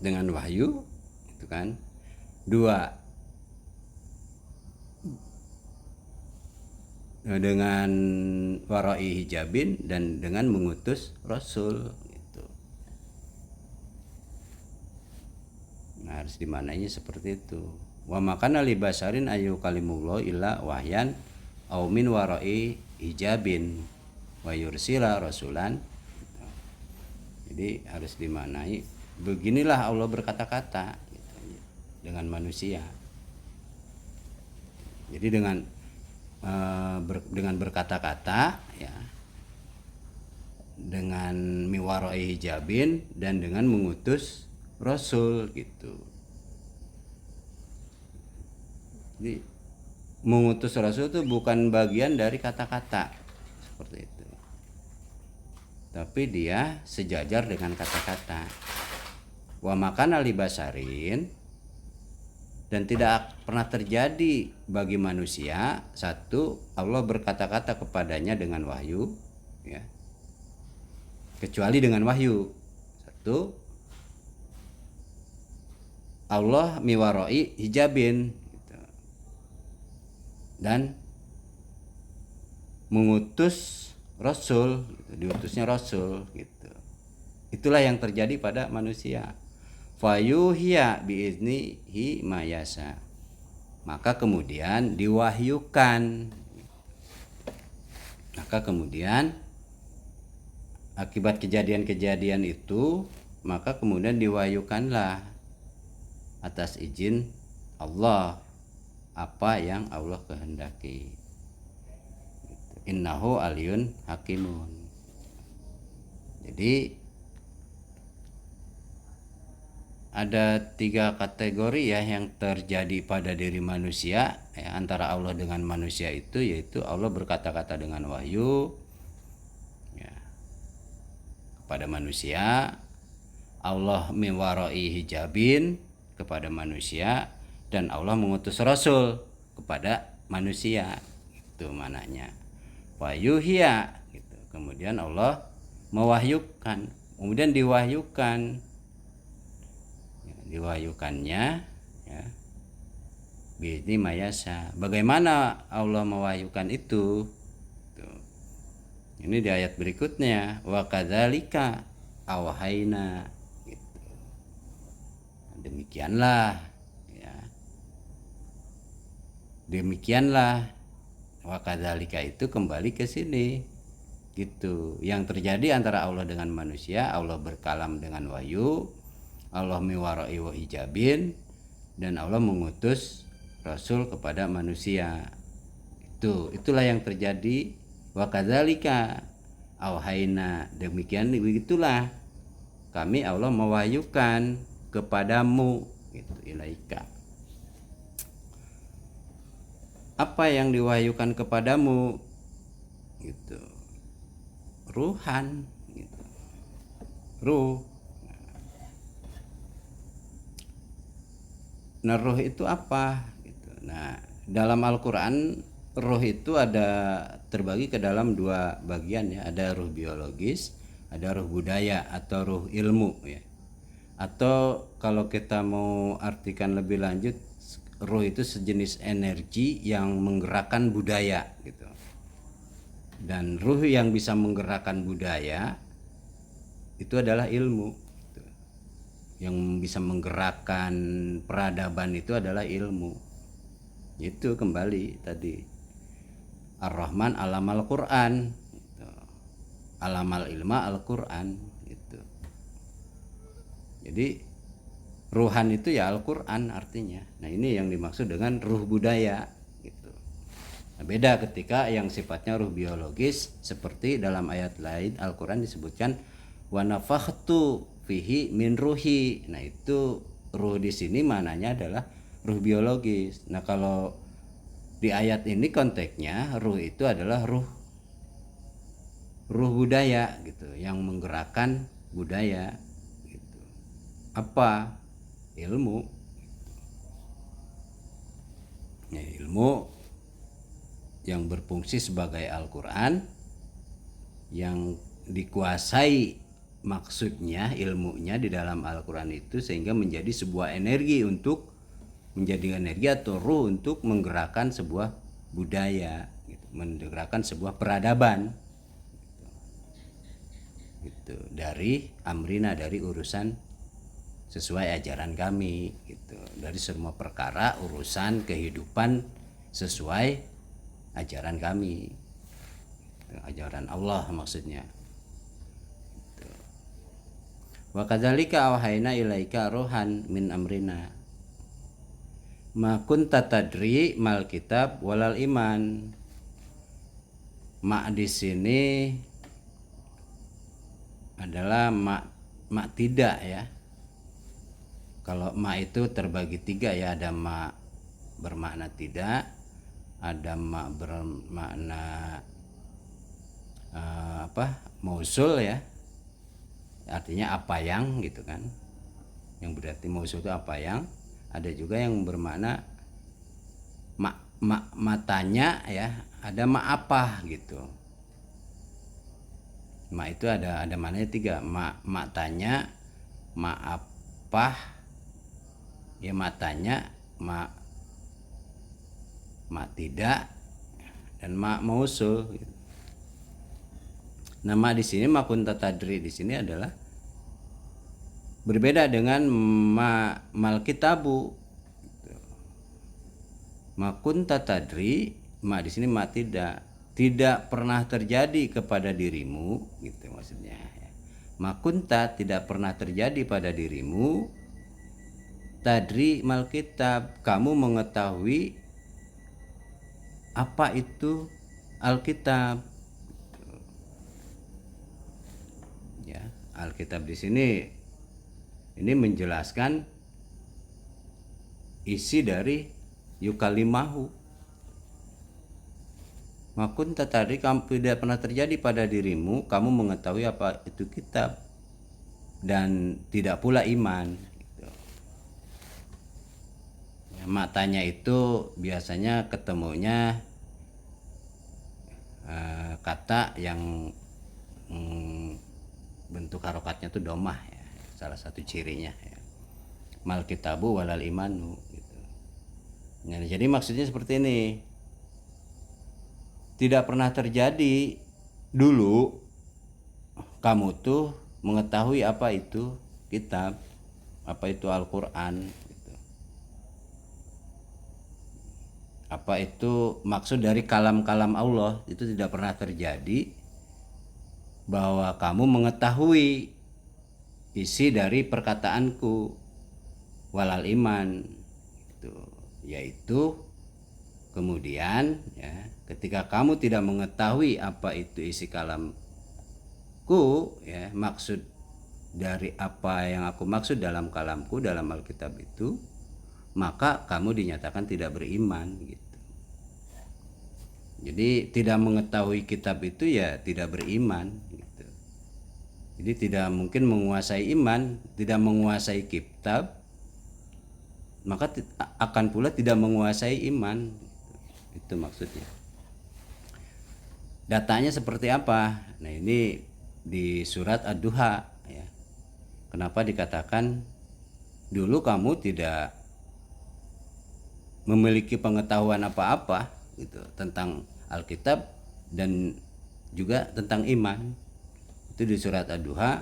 dengan wahyu, itu kan. Dua, dengan warai hijabin, dan dengan mengutus rasul gitu. Nah, harus dimaknainya seperti itu. Wa makana li basarin ayu kalimullah illa wahyan au min warai hijabin wa yursila rasulan gitu. Jadi harus dimaknai beginilah Allah berkata-kata gitu, dengan manusia. Jadi dengan berkata-kata ya, dengan miwarai hijabin, dan dengan mengutus rasul gitu. Jadi mengutus rasul itu bukan bagian dari kata-kata seperti itu. tapi dia sejajar dengan kata-kata. Wa makana libasarin, dan tidak pernah terjadi bagi manusia, satu, Allah berkata-kata kepadanya dengan wahyu, ya, kecuali dengan wahyu. Satu, Allah miwaroi hijabin, gitu. Dan mengutus Rasul, gitu. Diutusnya Rasul, gitu. Itulah yang terjadi pada manusia. Fayuhiya biiznihi mayasa, maka kemudian diwahyukan. Maka kemudian akibat kejadian-kejadian itu, maka kemudian diwahyukanlah atas izin Allah apa yang Allah kehendaki. Innahu aliyun hakimun. Jadi ada 3 kategori ya yang terjadi pada diri manusia, ya, antara Allah dengan manusia itu, yaitu Allah berkata-kata dengan wahyu, ya, kepada manusia, Allah miwaroi hijabin kepada manusia, dan Allah mengutus Rasul kepada manusia. Itu mananya wahyuhiya, gitu. Kemudian Allah mewahyukan, kemudian diwahyukannya, ya, biizni mayasa. Bagaimana Allah mewahyukan itu? Tuh. Ini di ayat berikutnya, wa kadzalika awhayna, gitu. Demikianlah, ya. Demikianlah, wa kadzalika itu kembali ke sini, gitu. Yang terjadi antara Allah dengan manusia, Allah berkalam dengan wahyu, Allah miwarai wa hijabin, dan Allah mengutus Rasul kepada manusia. Itulah yang terjadi. Wa kadzalika auhayna, demikian begitulah kami Allah mewahyukan kepadamu, gitu, ilaika. Apa yang diwahyukan kepadamu? Gitu. Ruhan, gitu. Ruh. Nah, ruh itu apa? Gitu. Nah, dalam Al-Quran ruh itu ada terbagi ke dalam 2 bagian, ya. Ada ruh biologis, ada ruh budaya atau ruh ilmu, ya. Atau kalau kita mau artikan lebih lanjut, ruh itu sejenis energi yang menggerakkan budaya, gitu. Dan ruh yang bisa menggerakkan budaya itu adalah ilmu. Yang bisa menggerakkan peradaban itu adalah ilmu. Itu kembali tadi, Ar-Rahman alamal Quran, gitu. Alamal ilma Al-Quran, gitu. Jadi ruhan itu ya Al-Quran artinya. Nah, ini yang dimaksud dengan ruh budaya, gitu. Nah, beda ketika yang sifatnya ruh biologis, seperti dalam ayat lain Al-Quran disebutkan wa nafakhtu fihi min ruhi. Nah, itu ruh di sini mananya adalah ruh biologis. Nah, kalau di ayat ini konteksnya ruh itu adalah ruh budaya, gitu, yang menggerakkan budaya, gitu. Apa? Ilmu. Ya, ilmu yang berfungsi sebagai Al-Quran, yang dikuasai maksudnya, ilmunya di dalam Al-Quran itu, sehingga menjadi sebuah energi atau ruh untuk menggerakkan sebuah budaya, gitu, menggerakkan sebuah peradaban, gitu, dari amrina, dari urusan sesuai ajaran kami, gitu, dari semua perkara urusan kehidupan sesuai ajaran kami, ajaran Allah maksudnya. Wa kadzalika awhayna ilaika ruhan min amrina ma kunta tadri mal kitab walal iman. Ma di sini adalah ma tidak, ya. Kalau ma itu terbagi 3, ya. Ada ma bermakna tidak, ada ma bermakna mausul ya, artinya apa yang gitu kan, yang berarti mausul itu apa yang. Ada juga yang bermakna matanya ya, ada ma apa gitu. Ma itu ada maknanya 3, matanya, ma apa ya, matanya, ma tidak, dan ma mausul gitu. Nama di sini ma kunta tadri di sini adalah berbeda dengan mal kitabu. Ma kunta tadri, ma di sini ma tidak pernah terjadi kepada dirimu gitu maksudnya. Ma kunta tidak pernah terjadi pada dirimu, tadri mal kitab, kamu mengetahui apa itu Alkitab. Ya, Alkitab di sini ini menjelaskan isi dari yukalimahu. Makun tadi kamu tidak pernah terjadi pada dirimu, kamu mengetahui apa itu kitab, dan tidak pula iman. Gitu. Ya, matanya itu biasanya ketemunya kata yang bentuk harokatnya itu domah ya, salah satu cirinya ya. Mal kitabu walal imanu gitu. Nah, jadi maksudnya seperti ini, tidak pernah terjadi dulu kamu tuh mengetahui apa itu kitab, apa itu Al-Quran gitu. Apa itu maksud dari kalam-kalam Allah, itu tidak pernah terjadi bahwa kamu mengetahui isi dari perkataanku walal iman gitu. Yaitu kemudian ya, ketika kamu tidak mengetahui apa itu isi kalamku ya, maksud dari apa yang aku maksud dalam kalamku dalam Alkitab itu, maka kamu dinyatakan tidak beriman gitu. Jadi tidak mengetahui kitab itu ya tidak beriman gitu. Jadi tidak mungkin menguasai iman, tidak menguasai kitab, maka akan pula tidak menguasai iman. Itu maksudnya. Datanya seperti apa? Nah, ini di surat Ad-Duha ya. Kenapa dikatakan dulu kamu tidak memiliki pengetahuan apa-apa gitu tentang Alkitab dan juga tentang iman. Itu di surat Ad-Duha,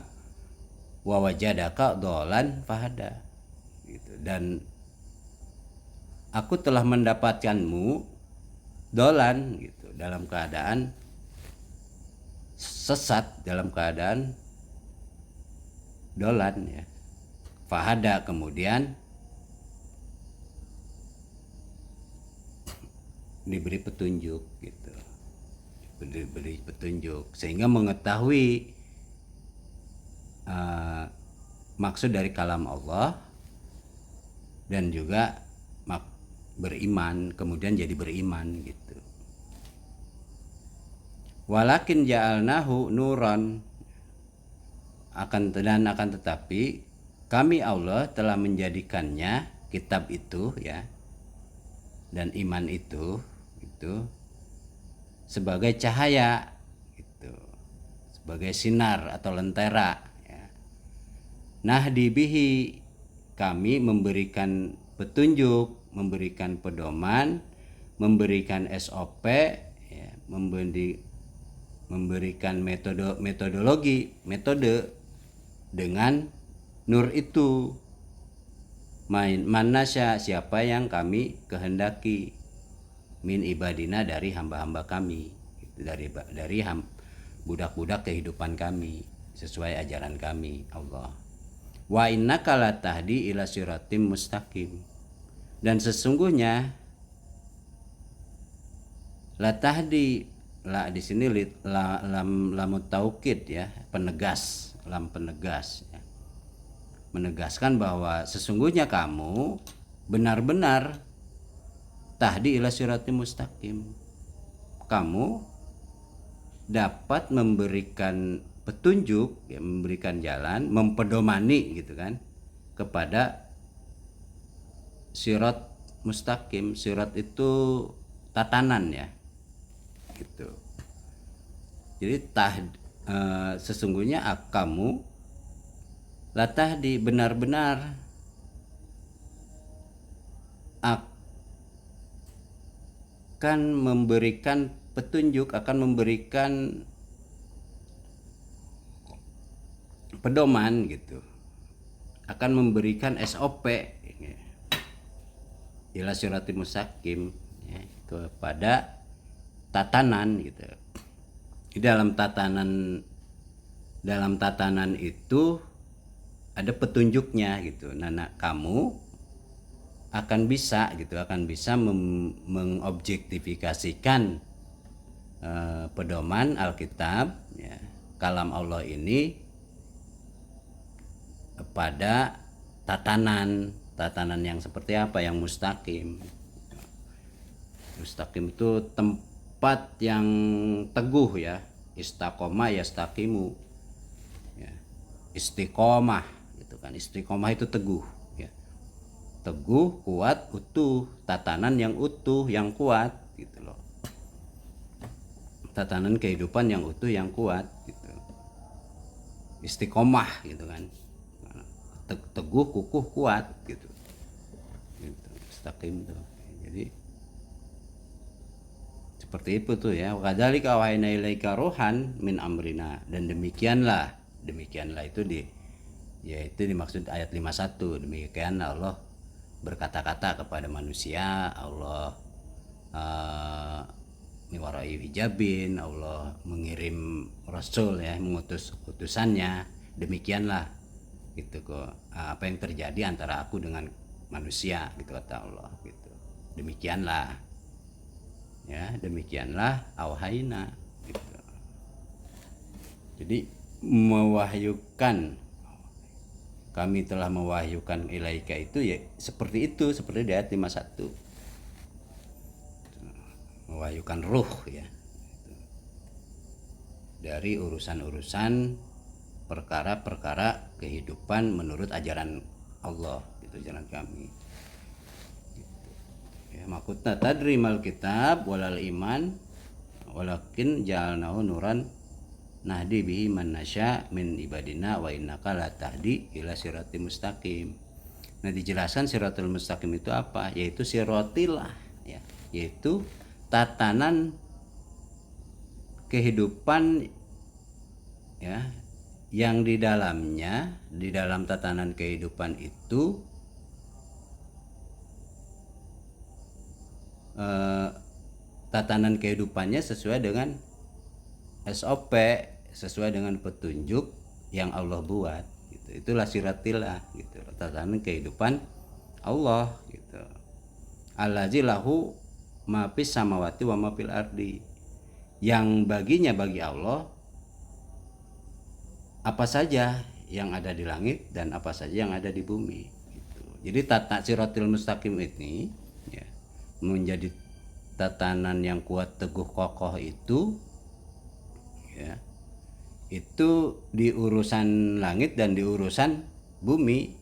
wa wajadaka dolan fahada gitu. Dan aku telah mendapatkanmu dolan gitu, dalam keadaan sesat, dalam keadaan dolan ya. Fahada, kemudian diberi petunjuk gitu, diberi petunjuk sehingga mengetahui maksud dari kalam Allah, dan juga beriman, kemudian jadi beriman gitu. Walakin ja'alnahu nuran, akan tetapi kami Allah telah menjadikannya, kitab itu ya dan iman itu sebagai cahaya gitu, sebagai sinar atau lentera ya. Nahdi bihi, kami memberikan petunjuk, memberikan pedoman, memberikan SOP ya, memberikan metode dengan nur itu. Manasya, siapa yang kami kehendaki, min ibadina, dari hamba-hamba kami gitu, dari budak-budak kehidupan kami sesuai ajaran kami Allah. Wa innaka latahdi ila siratim mustaqim, dan sesungguhnya latahdi, la di sini lam taukid ya, penegas, lam penegas ya. Menegaskan bahwa sesungguhnya kamu benar-benar tahdi ila siratim mustaqim, kamu dapat memberikan petunjuk, ya, memberikan jalan, mempedomani gitu kan kepada sirat mustaqim. Sirat itu tatanan ya, gitu. Jadi sesungguhnya kamu latahdi benar-benar akan memberikan petunjuk, akan memberikan pedoman gitu, akan memberikan SOP ila siratil mustaqim, ya, kepada tatanan gitu. Di dalam tatanan itu ada petunjuknya gitu. Nah, kamu akan bisa mengobjektifikasikan pedoman Alkitab, ya, kalam Allah ini pada tatanan yang seperti apa, yang mustaqim. Mustaqim itu tempat yang teguh ya, istaqomah yastaqimu, ya, istiqomah gitu kan. Istiqomah itu teguh ya, teguh, kuat, utuh, tatanan yang utuh, yang kuat gitu loh, tatanan kehidupan yang utuh, yang kuat gitu, istiqomah gitu kan, teguh, kukuh, kuat gitu, mustaqim tuh. Jadi seperti itu tuh ya. Kadzalika wahayna ilaika ruhan min amrina, dan demikianlah itu yaitu dimaksud ayat 51. Demikian Allah berkata-kata kepada manusia, Allah miwarai hijabin, Allah mengirim rasul ya, mengutus utusannya. Demikianlah gitu kok apa yang terjadi antara aku dengan manusia gitu, kata Allah gitu. Demikianlah ya, demikianlah auhayna gitu. Jadi kami telah mewahyukan ilaika itu ya seperti itu, seperti di ayat 51, mewahyukan ruh ya, dari urusan-urusan perkara-perkara kehidupan menurut ajaran Allah, itu ajaran kami gitu. Ya, makutna tadrimal kitab walal iman walakin ja'alnahu nuran nahdi bihi man nasya min ibadina wa innaka la tahdi ila siratil mustaqim. Nah, dijelaskan siratul mustaqim itu apa? Yaitu sirotilah ya, yaitu tatanan kehidupan ya, yang di dalamnya, di dalam tatanan kehidupan itu tatanan kehidupannya sesuai dengan SOP, sesuai dengan petunjuk yang Allah buat gitu. Itulah siratillah gitu, tatanan kehidupan Allah gitu. Allazi lahu ma fis samawati wa ma fil ardi, yang baginya, bagi Allah, apa saja yang ada di langit dan apa saja yang ada di bumi gitu. Jadi tata siratil mustaqim ini ya, menjadi tatanan yang kuat, teguh, kokoh itu ya, itu di urusan langit dan di urusan bumi.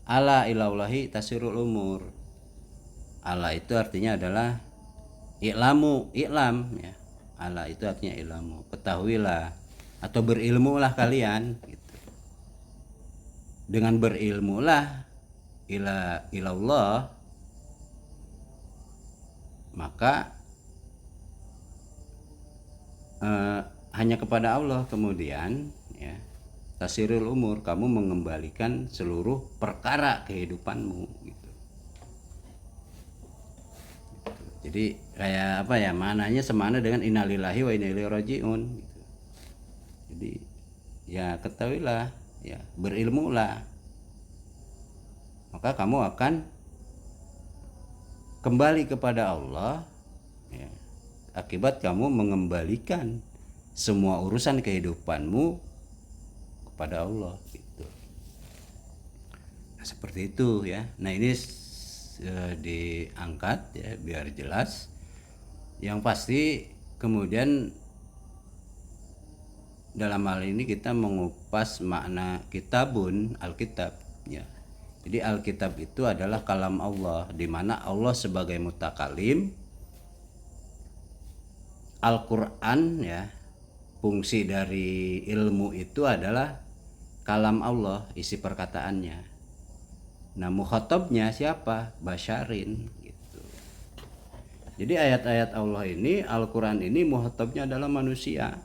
Ala ilallahi tasirul umur. Ala itu artinya adalah iklam ya. Ala itu artinya ilamu, ketahuilah atau berilmulah kalian gitu. Dengan berilmulah ilallah, maka hanya kepada Allah kemudian ya, tasirul umur, kamu mengembalikan seluruh perkara kehidupanmu gitu. Jadi kayak apa ya, mananya semana dengan innalillahi wa inna ilaihi rajiun gitu. Jadi ya ketahuilah ya, berilmulah, maka kamu akan kembali kepada Allah ya, akibat kamu mengembalikan semua urusan kehidupanmu kepada Allah gitu. Nah, seperti itu ya. Nah, ini diangkat ya biar jelas. Yang pasti kemudian dalam hal ini kita mengupas makna kitabun, Alkitab ya. Jadi Alkitab itu adalah kalam Allah, di mana Allah sebagai mutakalim. Al-Quran ya, fungsi dari ilmu itu adalah kalam Allah, isi perkataannya. Nah mukhatabnya siapa? Basyarin gitu. Jadi ayat-ayat Allah ini, Al-Quran ini mukhatabnya adalah manusia.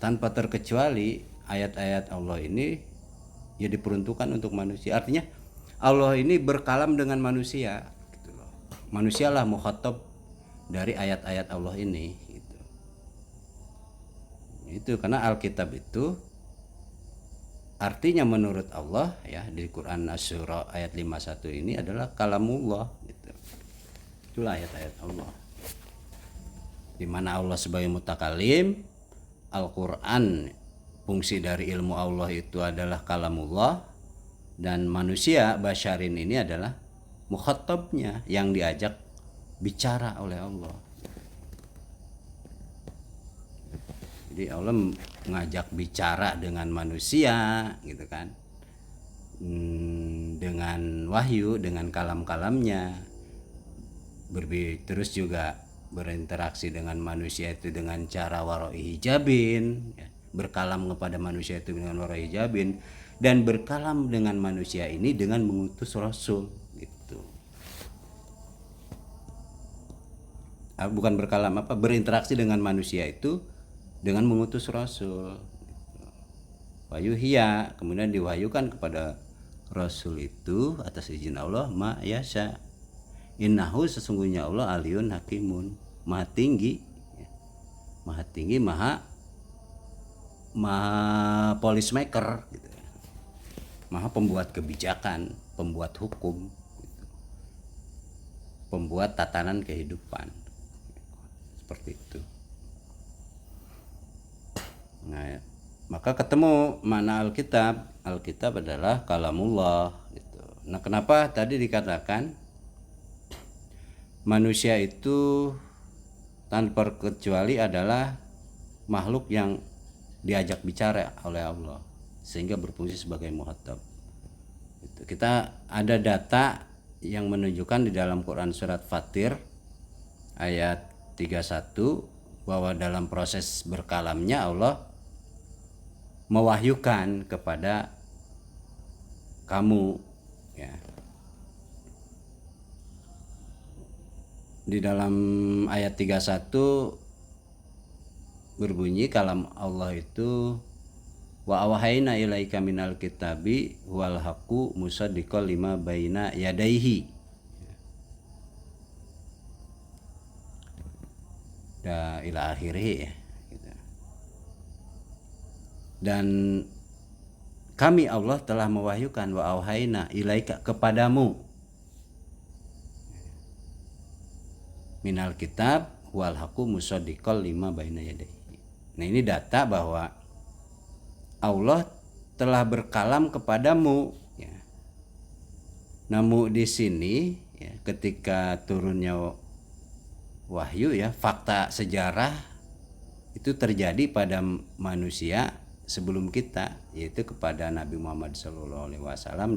Tanpa terkecuali ayat-ayat Allah ini ya diperuntukkan untuk manusia. Artinya Allah ini berkalam dengan manusia gitu loh. Manusialah mukhatab dari ayat-ayat Allah ini gitu. Itu karena Alkitab itu artinya menurut Allah ya, di Quran Asy-Syura ayat 51 ini adalah kalamullah gitu. Itulah ayat-ayat Allah. Di mana Allah sebagai mutakalim, Al-Quran fungsi dari ilmu Allah itu adalah kalamullah, dan manusia basyarin ini adalah mukhatabnya yang diajak bicara oleh Allah. Jadi Allah mengajak bicara dengan manusia gitu kan, dengan wahyu, dengan kalam-kalamnya, terus juga berinteraksi dengan manusia itu dengan cara waroi hijabin ya, berkalam kepada manusia itu dengan waroi hijabin, dan berkalam dengan manusia ini dengan mengutus rasul gitu. Bukan berkalam berinteraksi dengan manusia itu dengan mengutus rasul gitu. Wayuhiya, kemudian diwahyukan kepada rasul itu atas izin Allah ma yasha. Innahu, sesungguhnya Allah aliyun hakimun, maha tinggi ya. Maha tinggi, maha policy maker gitu. Maha pembuat kebijakan, pembuat hukum gitu. Pembuat tatanan kehidupan seperti itu. Nah, maka ketemu makna Alkitab. Alkitab adalah kalamullah gitu. Nah, kenapa tadi dikatakan manusia itu tanpa kecuali adalah makhluk yang diajak bicara oleh Allah sehingga berfungsi sebagai mukhatab. Kita ada data yang menunjukkan di dalam Quran surat Fatir ayat 31 bahwa dalam proses berkalamnya Allah mewahyukan kepada kamu ya. Di dalam ayat 31 berbunyi kalam Allah itu wa awhayna ilaika minal kitabi wal haqqu musaddiqal lima baina yadaihi. Da ila akhirih ya. Dan kami Allah telah mewahyukan wa awhayna ilaika kepadamu minal kitab wal haqqu musaddiqal lima baina yadayhi. Nah, ini data bahwa Allah telah berkalam kepadamu ya. Namun di sini ya, ketika turunnya wahyu ya, fakta sejarah itu terjadi pada manusia sebelum kita, yaitu kepada Nabi Muhammad SAW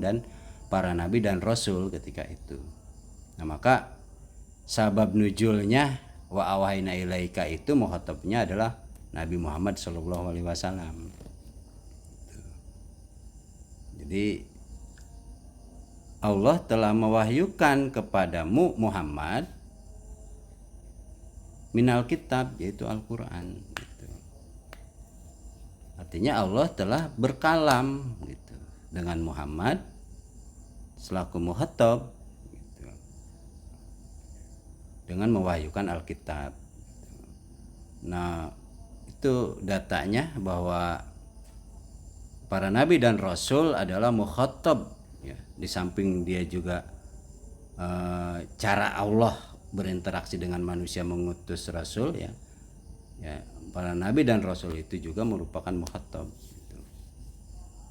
dan para nabi dan rasul ketika itu. Nah, maka sabab nuzulnya wa awhayna ilaika itu mukhatabnya adalah Nabi Muhammad SAW. Jadi Allah telah mewahyukan kepadamu Muhammad minal kitab, yaitu Al-Quran gitu. Artinya Allah telah berkalam gitu dengan Muhammad selaku mukhatab gitu, dengan mewahyukan Alkitab. Nah, itu datanya bahwa para nabi dan rasul adalah mukhatab ya. Di samping dia juga cara Allah berinteraksi dengan manusia mengutus rasul ya. Ya, para nabi dan rasul itu juga merupakan mukhatab gitu,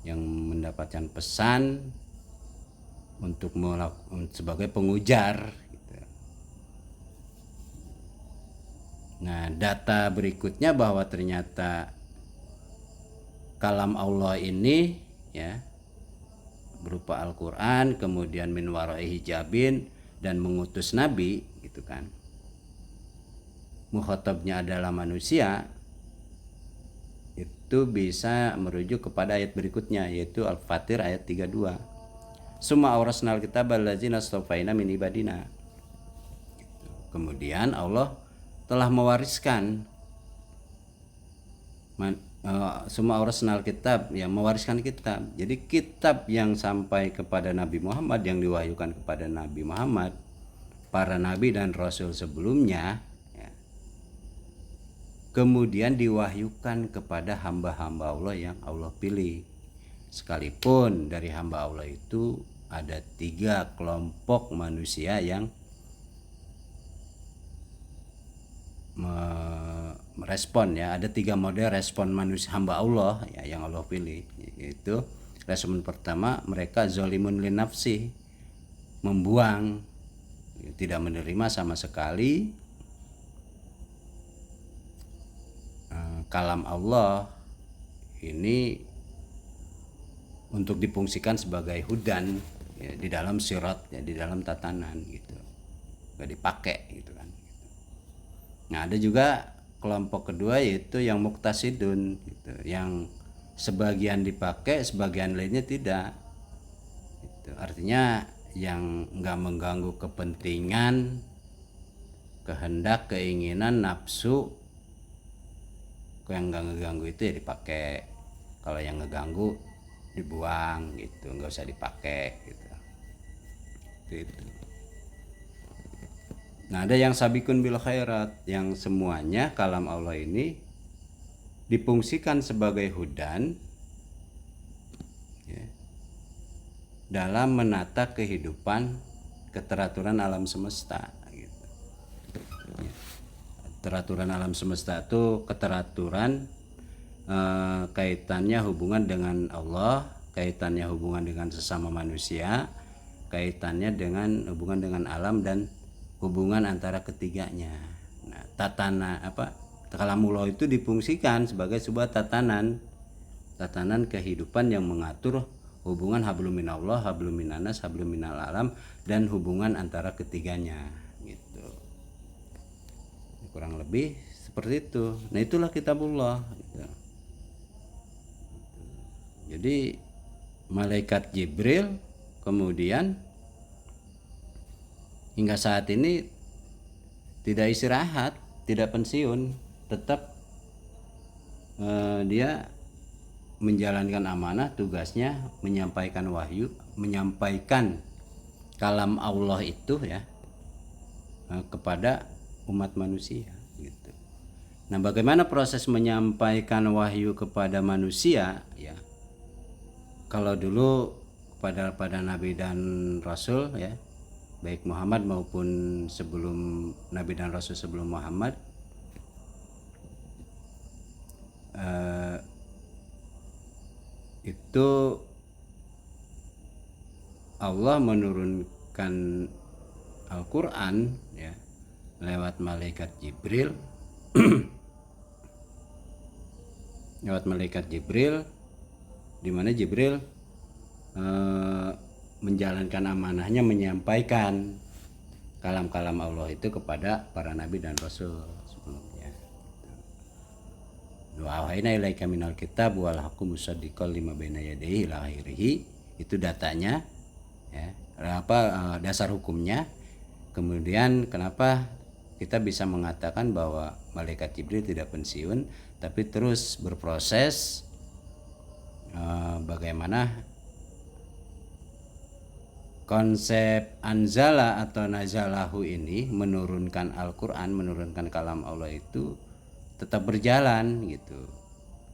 yang mendapatkan pesan untuk sebagai pengujar gitu. Nah, data berikutnya bahwa ternyata kalam Allah ini ya berupa Al-Qur'an, kemudian min wara'i hijabin, dan mengutus nabi gitu kan. Mukhatabnya adalah manusia, itu bisa merujuk kepada ayat berikutnya, yaitu Al-Fatir ayat 32. Summa awrasnal kitaba allazina astafaina min ibadina. Kemudian Allah telah mewariskan semua awrasnal kitab, yang mewariskan kitab. Jadi kitab yang sampai kepada Nabi Muhammad, yang diwahyukan kepada Nabi Muhammad, para nabi dan rasul sebelumnya ya, kemudian diwahyukan kepada hamba-hamba Allah yang Allah pilih. Sekalipun dari hamba Allah itu ada 3 kelompok manusia yang merespon ya, ada 3 model respon manusia hamba Allah ya, yang Allah pilih, yaitu respon pertama, mereka zolimun li nafsi, membuang, tidak menerima sama sekali kalam Allah ini untuk difungsikan sebagai hudan ya, di dalam sirat ya, di dalam tatanan gitu, nggak dipakai gitu kan. Nah, ada juga kelompok kedua, yaitu yang muktasidun gitu, yang sebagian dipakai, sebagian lainnya tidak gitu. Artinya yang nggak mengganggu kepentingan, kehendak, keinginan, nafsu. Yang nggak ngeganggu itu ya dipakai, kalau yang ngeganggu dibuang gitu, nggak usah dipakai gitu. Nah, ada yang sabikun bil khairat, yang semuanya kalam Allah ini difungsikan sebagai hudan ya, dalam menata kehidupan, keteraturan alam semesta gitu. Ya. Keteraturan alam semesta itu keteraturan kaitannya hubungan dengan Allah, kaitannya hubungan dengan sesama manusia, kaitannya dengan hubungan dengan alam, dan hubungan antara ketiganya. Nah, kalamullah itu difungsikan sebagai sebuah tatanan kehidupan yang mengatur hubungan hablum minallah, hablum minanas, hablum minal alam, dan hubungan antara ketiganya gitu. Kurang lebih seperti itu. Nah, itulah kitabullah gitu. Jadi malaikat Jibril kemudian hingga saat ini tidak istirahat, tidak pensiun, tetap dia menjalankan amanah, tugasnya menyampaikan wahyu, menyampaikan kalam Allah itu ya kepada umat manusia gitu. Nah, bagaimana proses menyampaikan wahyu kepada manusia ya? Kalau dulu pada nabi dan rasul ya, baik Muhammad maupun sebelum nabi dan rasul sebelum Muhammad, itu Allah menurunkan Al-Quran ya lewat malaikat Jibril lewat malaikat Jibril, di mana Jibril menjalankan amanahnya menyampaikan kalam-kalam Allah itu kepada para nabi dan rasul sebelumnya. Wa auhayna ilaika minal kitab wal haqqu musaddiqan lima baina yadayhi ila akhirih. Itu datanya ya, dasar hukumnya. Kemudian kenapa kita bisa mengatakan bahwa malaikat Jibril tidak pensiun tapi terus berproses, bagaimana konsep anzala atau nazalahu ini, menurunkan Al-Quran, menurunkan kalam Allah itu tetap berjalan gitu,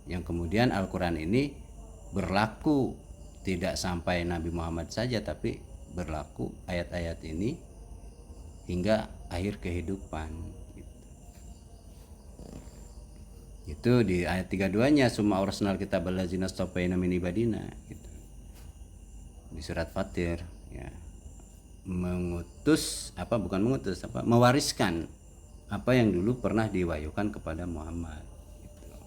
yang kemudian Al-Quran ini berlaku tidak sampai Nabi Muhammad saja, tapi berlaku ayat-ayat ini hingga akhir kehidupan gitu. Itu di ayat 32-nya, summa aurasnal kitabal ladzina astafaina min ibadina gitu. Di surat Fatir ya, mewariskan apa yang dulu pernah diwahyukan kepada Muhammad. Gitu.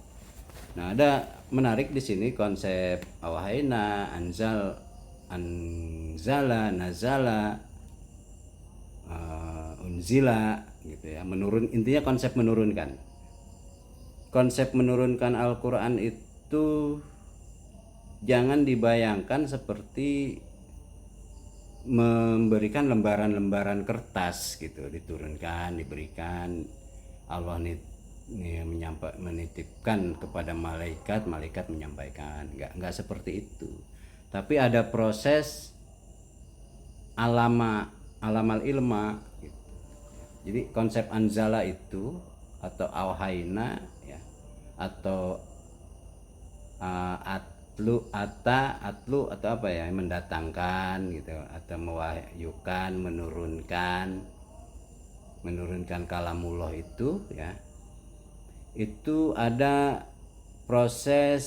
Nah, ada menarik di sini konsep awahina, anzala, nazala, unzila, gitu ya. Intinya konsep menurunkan. Konsep menurunkan Al-Quran itu jangan dibayangkan seperti memberikan lembaran-lembaran kertas gitu, diturunkan, diberikan. Allah menitipkan kepada malaikat, malaikat menyampaikan. Enggak seperti itu. Tapi ada proses alamal ilma gitu. Jadi konsep anzala itu atau auhaina ya, atau atlu atau apa ya, mendatangkan gitu, atau mewahyukan, menurunkan kalamullah itu ya, itu ada proses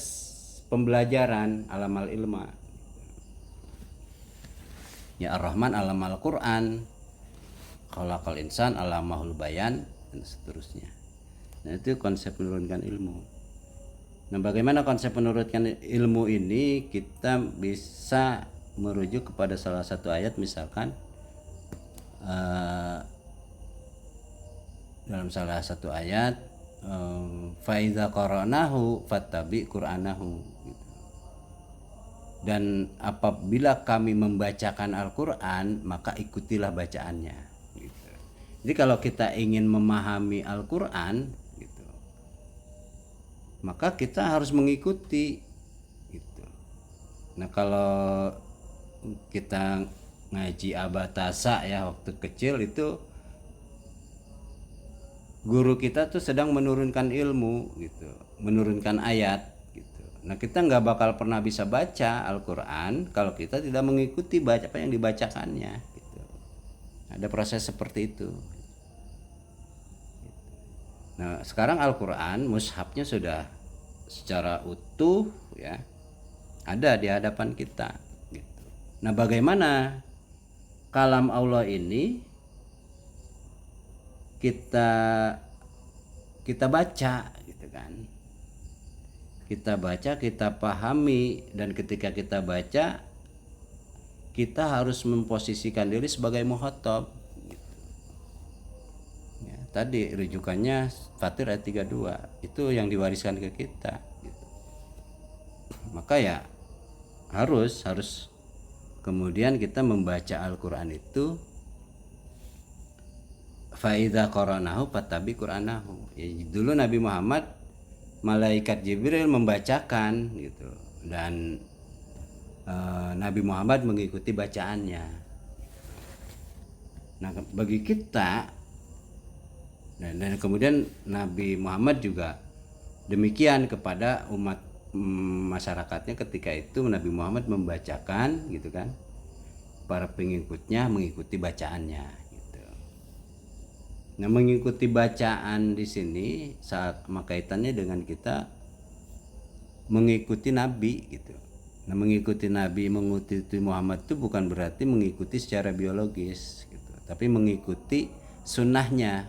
pembelajaran alamal ilma ya. Ar-Rahman alamal Quran, khalaqal insan alamahul bayan, dan seterusnya. Nah, itu konsep menurunkan ilmu. Nah, bagaimana konsep menurunkan ilmu ini? Kita bisa merujuk kepada salah satu ayat, misalkan dalam salah satu ayat, fa iza qara'nahu fattabi qur'anahu gitu. Dan apabila kami membacakan Al-Quran, maka ikutilah bacaannya gitu. Jadi kalau kita ingin memahami Al-Quran gitu, maka kita harus mengikuti gitu. Nah, kalau kita ngaji abatasa ya waktu kecil, itu guru kita tuh sedang menurunkan ilmu gitu, menurunkan ayat gitu. Nah, kita nggak bakal pernah bisa baca Al-Quran kalau kita tidak mengikuti apa yang dibacakannya gitu. Ada proses seperti itu. Nah, sekarang Al-Quran mushafnya sudah secara utuh ya, ada di hadapan kita gitu. Nah, bagaimana kalam Allah ini kita baca gitu kan, kita baca, kita pahami, dan ketika kita baca kita harus memposisikan diri sebagai muhatab gitu. Ya, tadi rujukannya Fatir ayat 32 itu yang diwariskan ke kita gitu. Maka ya harus kemudian kita membaca Al-Quran itu faidha qaranahu fattabi qur'anahu. Ya, dulu Nabi Muhammad, malaikat Jibril membacakan gitu, dan Nabi Muhammad mengikuti bacaannya. Nah, bagi kita dan kemudian Nabi Muhammad juga demikian kepada umat masyarakatnya. Ketika itu Nabi Muhammad membacakan gitu kan, para pengikutnya mengikuti bacaannya. Nah, mengikuti bacaan di sini saat kaitannya dengan kita mengikuti Nabi gitu. Nah, mengikuti Nabi, mengikuti Muhammad itu bukan berarti mengikuti secara biologis gitu, tapi mengikuti sunnahnya.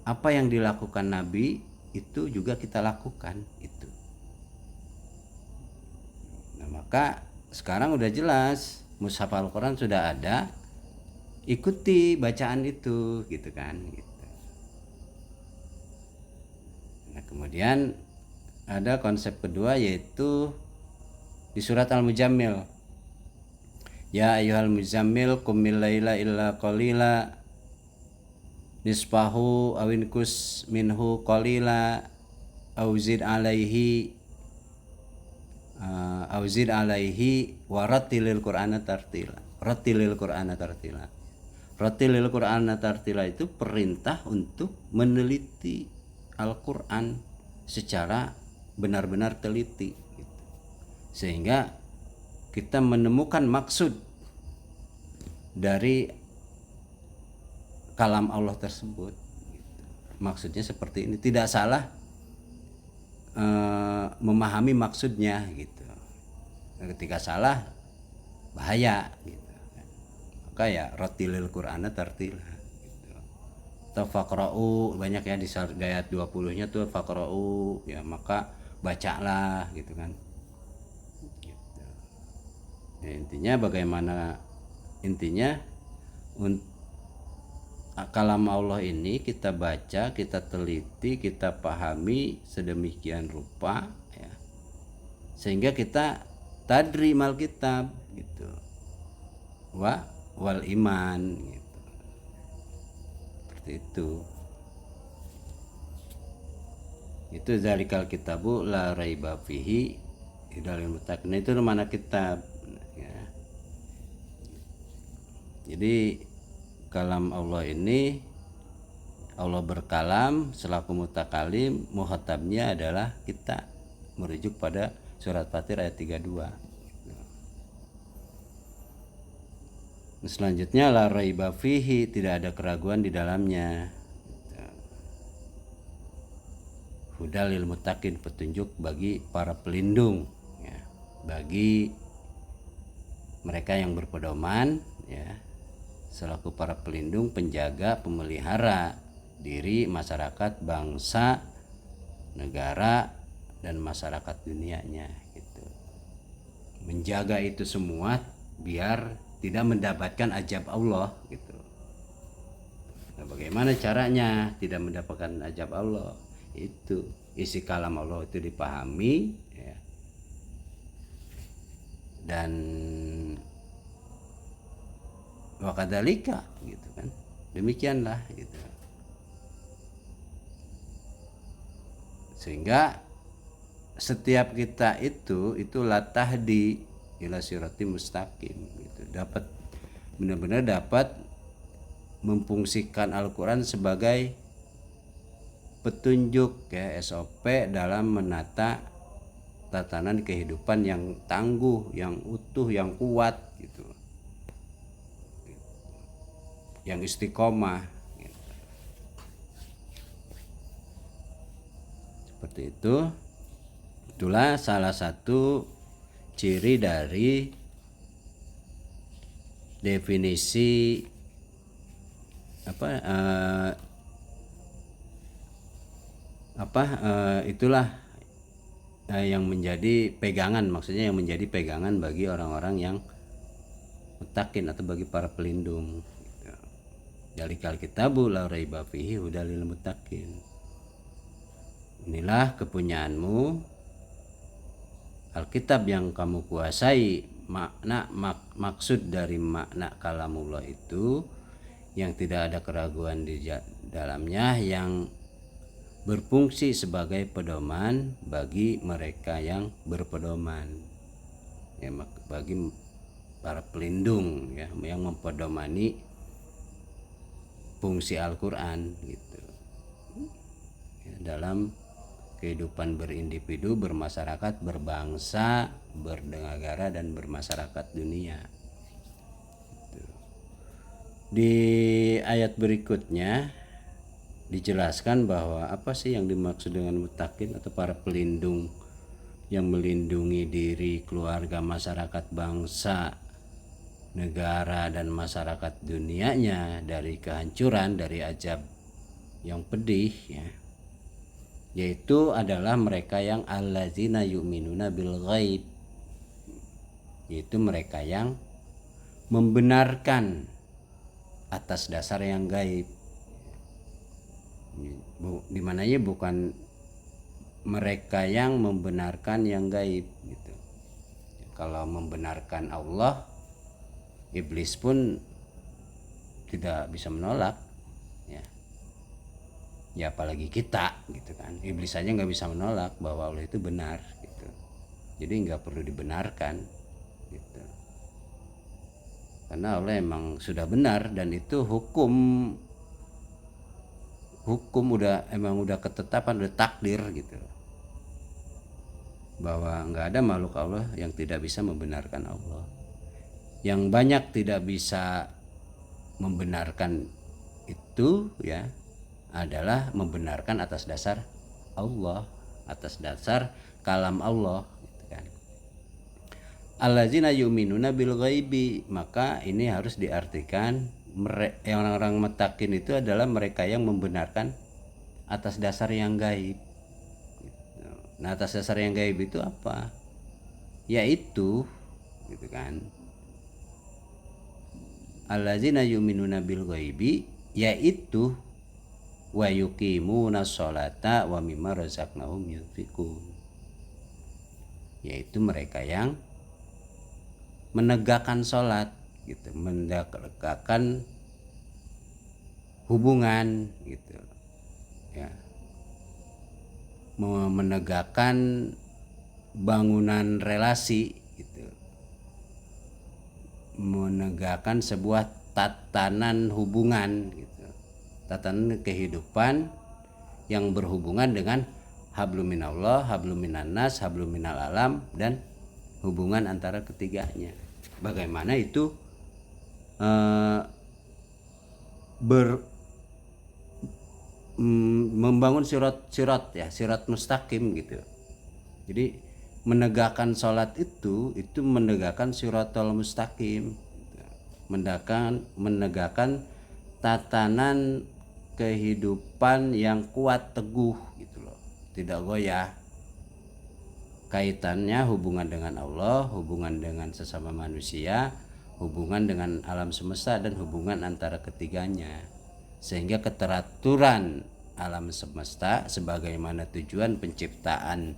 Apa yang dilakukan Nabi itu juga kita lakukan itu. Nah, maka sekarang udah jelas, mushaf Al-Quran sudah ada, ikuti bacaan itu gitu kan gitu. Nah, kemudian ada konsep kedua, yaitu di surat Al-Mujammil. Ya ayyuhal muzammil qumil laila illa qalila nisfahu awinkus minhu qalila auzid alaihi warattilil qur'ana tartila. Rattilil qur'ana tartila. Rattilil qur'ana tartila itu perintah untuk meneliti Al-Quran secara benar-benar teliti gitu. Sehingga kita menemukan maksud dari kalam Allah tersebut gitu. Maksudnya seperti ini, tidak salah memahami maksudnya gitu. Ketika salah bahaya gitu. Maka ya rattilil Qur'ana tartila gitu. atau faqra'u, banyak ya di ayat 20-nya tuh faqra'u, ya maka bacalah gitu kan. Gitu. Ya, intinya bagaimana, intinya kalam Allah ini kita baca, kita teliti, kita pahami sedemikian rupa ya, sehingga kita tadri mal kitab gitu, wal iman gitu. Seperti itu zalikal kitabu la raiba fihi hidalil muttaqin. Itu mana kitab ya. Jadi kalam Allah ini, Allah berkalam selaku mutakalim, muhatabnya adalah kita, merujuk pada surat Fatir ayat 32. Selanjutnya la raiba fihi, tidak ada keraguan di dalamnya. Hudalil muttaqin, petunjuk bagi para pelindung ya, bagi mereka yang berpedoman ya, selaku para pelindung, penjaga, pemelihara diri, masyarakat, bangsa, negara, dan masyarakat dunianya gitu. Menjaga itu semua biar tidak mendapatkan ajab Allah gitu. Nah, bagaimana caranya tidak mendapatkan ajab Allah? Itu isi kalam Allah itu dipahami ya, dan wakadhalika gitu kan, demikianlah gitu, sehingga setiap kita itu latahdi ila sirati mustaqim gitu, dapat benar-benar dapat memfungsikan Al-Quran sebagai petunjuk ya, SOP dalam menata tatanan kehidupan yang tangguh, yang utuh, yang kuat gitu, yang istiqomah gitu. Seperti itu. Itulah salah satu ciri dari definisi itulah yang menjadi pegangan, maksudnya yang menjadi pegangan bagi orang-orang yang muttaqin atau bagi para pelindung gitu. Zalikal kitabu la raiba fihi hudalil muttaqin. Inilah kepunyaanmu, Alkitab yang kamu kuasai. Makna maksud dari makna kalamullah itu yang tidak ada keraguan di dalamnya, yang berfungsi sebagai pedoman bagi mereka yang berpedoman ya, bagi para pelindung ya, yang mempedomani fungsi Al-Quran gitu ya, dalam kehidupan berindividu, bermasyarakat, berbangsa, bernegara, dan bermasyarakat dunia. Di ayat berikutnya dijelaskan bahwa apa sih yang dimaksud dengan muttaqin atau para pelindung, yang melindungi diri, keluarga, masyarakat, bangsa, negara, dan masyarakat dunianya dari kehancuran, dari azab yang pedih ya, yaitu adalah mereka yang allazina yu'minuna bil ghaib, yaitu mereka yang membenarkan atas dasar yang gaib. Dimananya bukan mereka yang membenarkan yang gaib gitu. Kalau membenarkan Allah, iblis pun tidak bisa menolak ya apalagi kita gitu kan. Iblis saja nggak bisa menolak bahwa Allah itu benar gitu, jadi nggak perlu dibenarkan gitu, karena Allah emang sudah benar, dan itu hukum udah ketetapan, udah takdir gitu, bahwa nggak ada makhluk Allah yang tidak bisa membenarkan Allah. Yang banyak tidak bisa membenarkan itu ya adalah membenarkan atas dasar Allah, atas dasar kalam Allah gitu kan. Allazina yu'minuna bil ghaibi, maka ini harus diartikan orang-orang mutakin itu adalah mereka yang membenarkan atas dasar yang gaib. Nah, atas dasar yang gaib itu apa? Yaitu gitu kan, allazina yu'minuna bil ghaibi, yaitu wa yuqimuna sholata wa mimma razaqnahum yunfiqun, yaitu mereka yang menegakkan sholat gitu, menegakkan hubungan gitu ya, menegakkan bangunan relasi gitu, menegakkan sebuah tatanan hubungan gitu, tatanan kehidupan yang berhubungan dengan hablum minallah, hablum minannas, hablum minal alam, dan hubungan antara ketiganya. Bagaimana itu membangun sirat mustaqim gitu. Jadi menegakkan sholat itu menegakkan siratal mustaqim, menegakkan tatanan kehidupan yang kuat teguh gitu loh, tidak goyah. Kaitannya hubungan dengan Allah, hubungan dengan sesama manusia, hubungan dengan alam semesta, dan hubungan antara ketiganya, sehingga keteraturan alam semesta sebagaimana tujuan penciptaan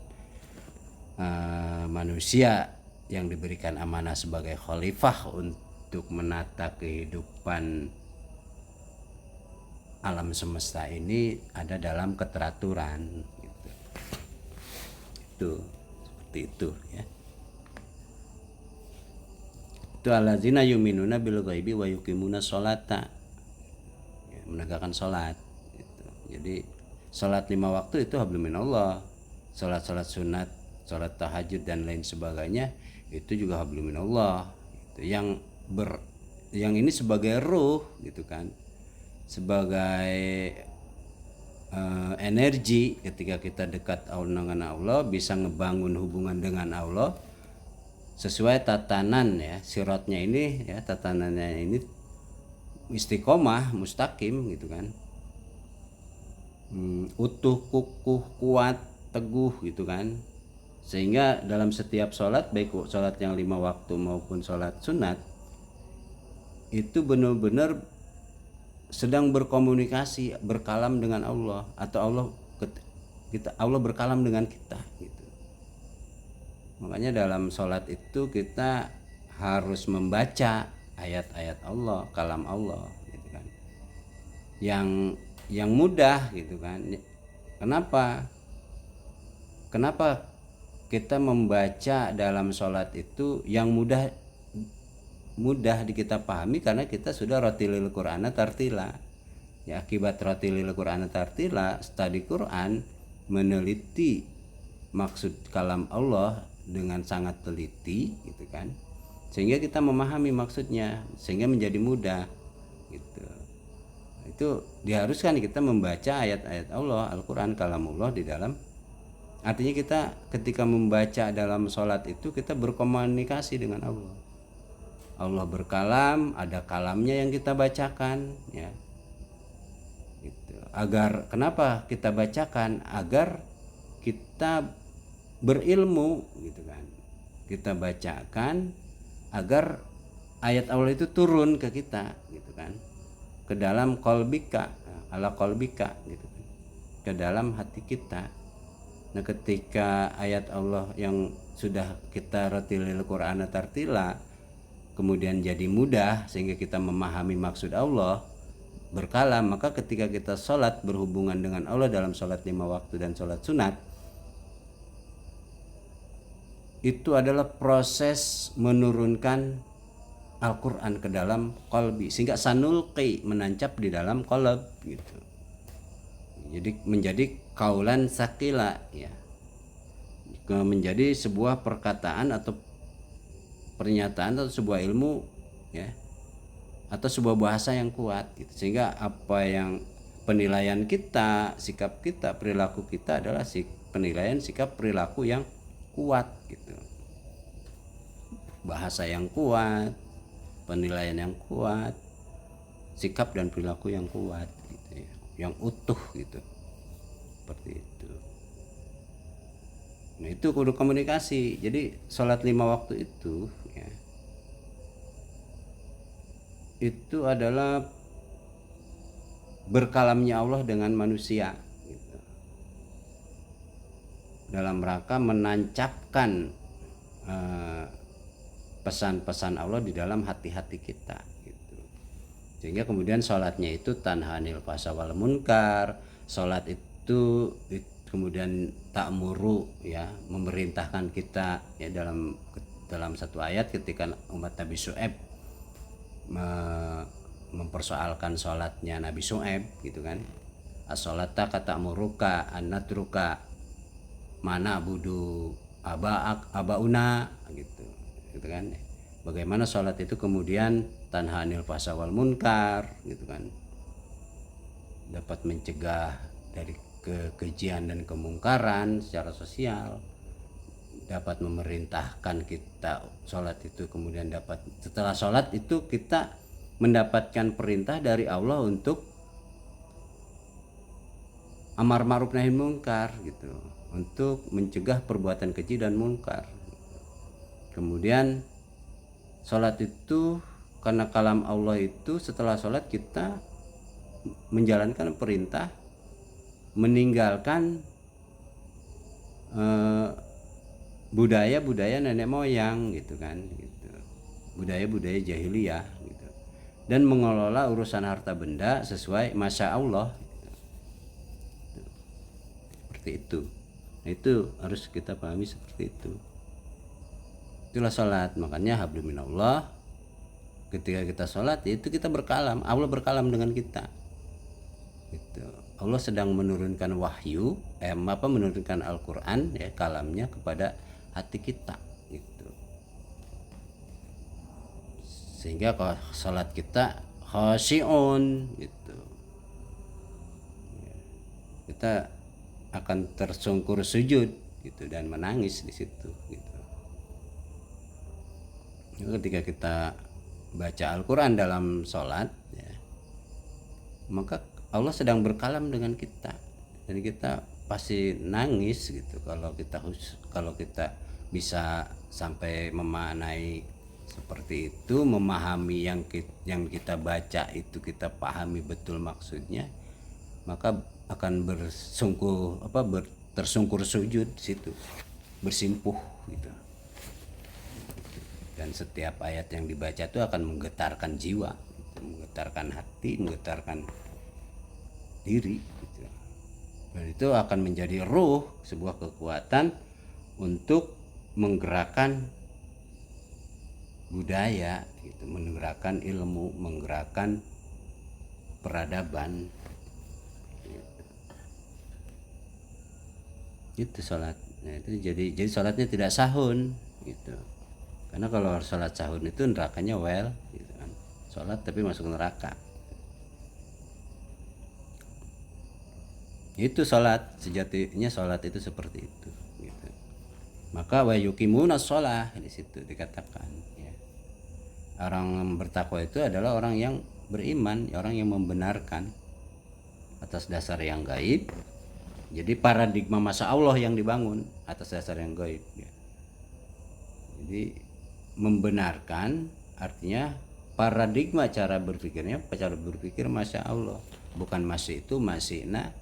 manusia yang diberikan amanah sebagai khalifah untuk menata kehidupan alam semesta ini ada dalam keteraturan gitu. Itu seperti itu ya. Itu allazina yu'minuna bil ghaibi wa yuqimuna sholata, ya, menegakkan sholat gitu. Jadi sholat 5 waktu itu hablum minallah, sholat sunat, sholat tahajud dan lain sebagainya itu juga hablum minallah gitu. Yang ini sebagai ruh gitu kan, sebagai energi ketika kita dekat dengan Allah, bisa ngebangun hubungan dengan Allah sesuai tatanan ya, siratnya ini ya, tatanannya ini istiqomah mustaqim gitu kan, utuh, kukuh, kuat, teguh gitu kan, sehingga dalam setiap sholat, baik sholat yang 5 waktu maupun sholat sunat, itu benar-benar sedang berkomunikasi, berkalam dengan Allah, atau Allah berkalam dengan kita gitu. Makanya dalam sholat itu kita harus membaca ayat-ayat Allah, kalam Allah gitu kan, yang mudah gitu kan. Kenapa kita membaca dalam sholat itu yang mudah di kita pahami? Karena kita sudah rotilil Qur'ana tartila ya. Akibat rotilil Qur'ana tartila, studi Quran, meneliti maksud kalam Allah dengan sangat teliti gitu kan, sehingga kita memahami maksudnya, sehingga menjadi mudah gitu. Itu diharuskan kita membaca ayat-ayat Allah, Al-Quran, kalam Allah di dalam. Artinya kita ketika membaca dalam sholat itu kita berkomunikasi dengan Allah. Allah berkalam, ada kalamnya yang kita bacakan ya. Gitu. Agar kenapa kita bacakan? Agar kita berilmu gitu kan. Kita bacakan agar ayat Allah itu turun ke kita gitu kan. Ke dalam kolbika, ala kolbika gitu kan. Ke dalam hati kita. Nah, ketika ayat Allah yang sudah kita ratilil Qur'ana tartila kemudian jadi mudah sehingga kita memahami maksud Allah berkalam, maka ketika kita sholat berhubungan dengan Allah dalam sholat 5 waktu dan sholat sunat, itu adalah proses menurunkan Al-Quran ke dalam qalbi, sehingga sanulqi, menancap di dalam qalb gitu. Jadi menjadi kaulan sakila ya, menjadi sebuah perkataan atau pernyataan atau sebuah ilmu ya, atau sebuah bahasa yang kuat gitu. Sehingga apa yang penilaian kita, sikap kita, perilaku kita adalah penilaian sikap perilaku yang kuat gitu. Bahasa yang kuat, penilaian yang kuat, sikap dan perilaku yang kuat gitu ya, yang utuh gitu, seperti itu. Nah itu kudu komunikasi. Jadi sholat 5 waktu itu ya, itu adalah berkalamnya Allah dengan manusia gitu, dalam rangka menancapkan pesan-pesan Allah di dalam hati-hati kita gitu. Sehingga kemudian sholatnya itu tanhanil fahsya wal munkar, sholat itu kemudian ta'muru ya, memerintahkan kita ya, dalam satu ayat ketika umat Nabi Syu'aib mempersoalkan sholatnya Nabi Syu'aib gitu kan, as-sholata kata muruka an-natruka mana budu abauna gitu kan, bagaimana sholat itu kemudian tanhanil fahsya wal munkar gitu kan, dapat mencegah dari kekejian dan kemungkaran secara sosial, dapat memerintahkan kita sholat itu kemudian dapat, setelah sholat itu kita mendapatkan perintah dari Allah untuk amar ma'ruf nahi munkar gitu, untuk mencegah perbuatan keji dan munkar. Kemudian sholat itu karena kalam Allah itu, setelah sholat kita menjalankan perintah meninggalkan budaya-budaya nenek moyang gitu kan gitu, budaya-budaya jahiliyah gitu, dan mengelola urusan harta benda sesuai masya Allah gitu. Seperti itu. Nah, itu harus kita pahami seperti itu. Itulah sholat. Makanya hablum minallah, ketika kita sholat itu kita berkalam, Allah berkalam dengan kita gitu. Allah sedang menurunkan wahyu, menurunkan Al-Quran ya, kalamnya kepada hati kita gitu. Sehingga kalau salat kita khasyi'un gitu, kita akan tersungkur sujud gitu dan menangis di situ gitu. Ketika kita baca Al-Quran dalam sholat ya, maka Allah sedang berkalam dengan kita dan kita pasti nangis gitu kalau kita bisa sampai memaknai seperti itu, memahami yang kita baca itu, kita pahami betul maksudnya, maka akan tersungkur sujud di situ, bersimpuh gitu. Dan setiap ayat yang dibaca itu akan menggetarkan jiwa, menggetarkan hati, menggetarkan diri gitu. Dan itu akan menjadi ruh, sebuah kekuatan untuk menggerakkan budaya gitu, menggerakkan ilmu, menggerakkan peradaban gitu. Itu sholat. Nah, itu jadi sholatnya tidak sahun gitu, karena kalau sholat sahun itu nerakanya gitu kan, sholat tapi masuk neraka. Itu sholat, sejatinya sholat itu seperti itu gitu. Maka wa yuqimuna sholah, di situ dikatakan ya, orang bertakwa itu adalah orang yang beriman, orang yang membenarkan atas dasar yang gaib. Jadi paradigma masa Allah yang dibangun atas dasar yang gaib ya. Jadi membenarkan artinya paradigma cara berpikir masya Allah, bukan masih itu masihna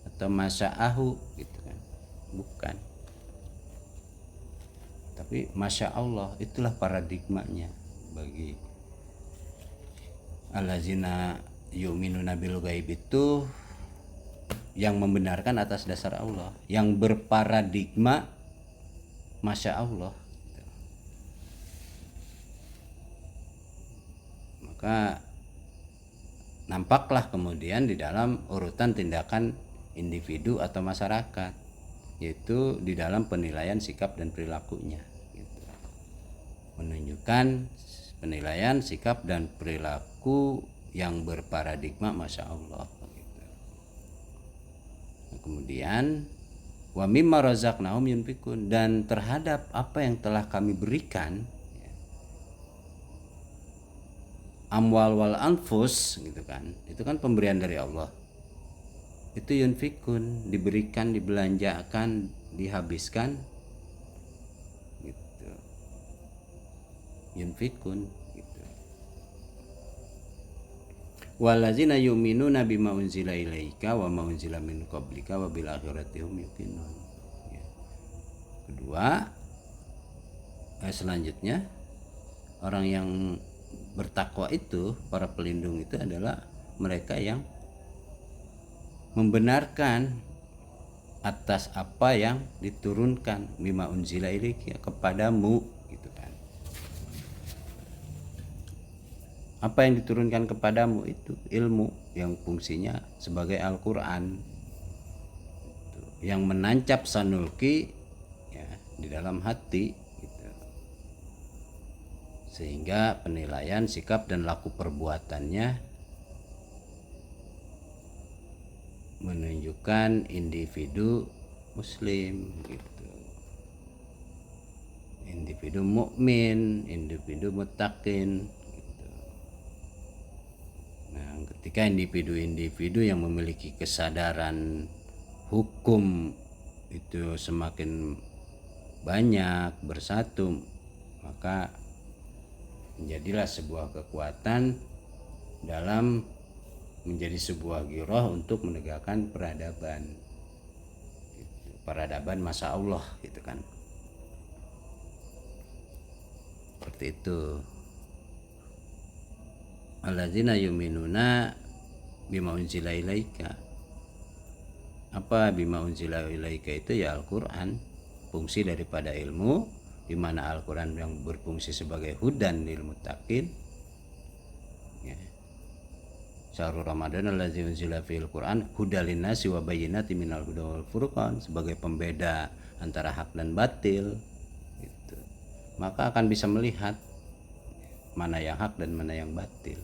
atau masya'ahu gitu kan, bukan, tapi masya Allah. Itulah paradigmanya bagi allazina yu'minuna bil ghaib, itu yang membenarkan atas dasar Allah, yang berparadigma masya Allah gitu. Maka nampaklah kemudian di dalam urutan tindakan individu atau masyarakat, yaitu di dalam penilaian sikap dan perilakunya gitu. Menunjukkan penilaian sikap dan perilaku yang berparadigma masya Allah gitu. Nah, kemudian wa mimma razaqnahum yunfikun, dan terhadap apa yang telah kami berikan ya, amwal wal anfus gitu kan, itu kan pemberian dari Allah. Itu yunfikun, diberikan, dibelanjakan, dihabiskan gitu. Yunfikun gitu. Wallazina yu'minuna bima unzila ilaika wa ma unzila min qablika wa bil akhirati hum yuqinun. Ya. Kedua, selanjutnya orang yang bertakwa itu, para pelindung itu adalah mereka yang membenarkan atas apa yang diturunkan bima unzila ilaika kepadamu gitu kan. Apa yang diturunkan kepadamu itu ilmu yang fungsinya sebagai Al-Qur'an yang menancap sanulki ya di dalam hati gitu. Sehingga penilaian sikap dan laku perbuatannya menunjukkan individu muslim gitu, individu mukmin, individu muttaqin gitu. Nah, ketika individu-individu yang memiliki kesadaran hukum itu semakin banyak bersatu, maka menjadilah sebuah kekuatan dalam menjadi sebuah giroh untuk menegakkan peradaban gitu. Peradaban masa Allah gitu kan, seperti itu. Alladzina yu'minuna bima unzila ilaika. Apa bima unzila ilaika itu? Ya Al-Quran, fungsi daripada ilmu, di mana Al-Quran yang berfungsi sebagai hudan lil muttaqin ya. Syahrul Ramadan allazi unzila fil Quran hudal linnasi wa bayyinatin minal huda wal furqan, sebagai pembeda antara hak dan batil gitu. Maka akan bisa melihat mana yang hak dan mana yang batil.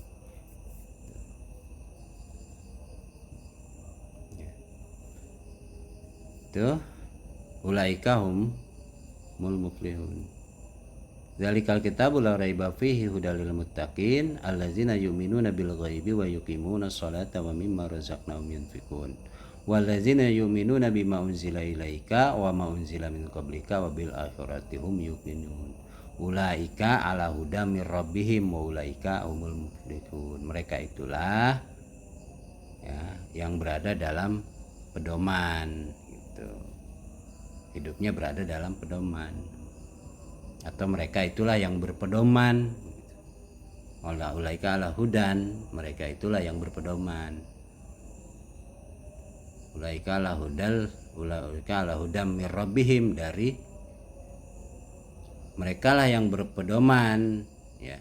Itu ulaika humul muflihun. Dzalikal kitabu la raiba fihi hudal lil muttaqin allazina yu'minuna bil ghaibi wa yuqimuna sholata wa mimma razaqnahum yunfikun. Wallazina yu'minuna bima unzila ilaika wa ma unzila min qablika wa bil akhirati hum yuqinun. Ulaika ala huda mir rabbihim wa ulaika humul muflihun. Mereka itulah ya yang berada dalam pedoman gitu. Hidupnya berada dalam pedoman. Atau mereka itulah yang berpedoman. Ulaika ala hudan, mereka itulah yang berpedoman. Ulaika ala hudam mir rabbihim, dari mereka lah yang berpedoman ya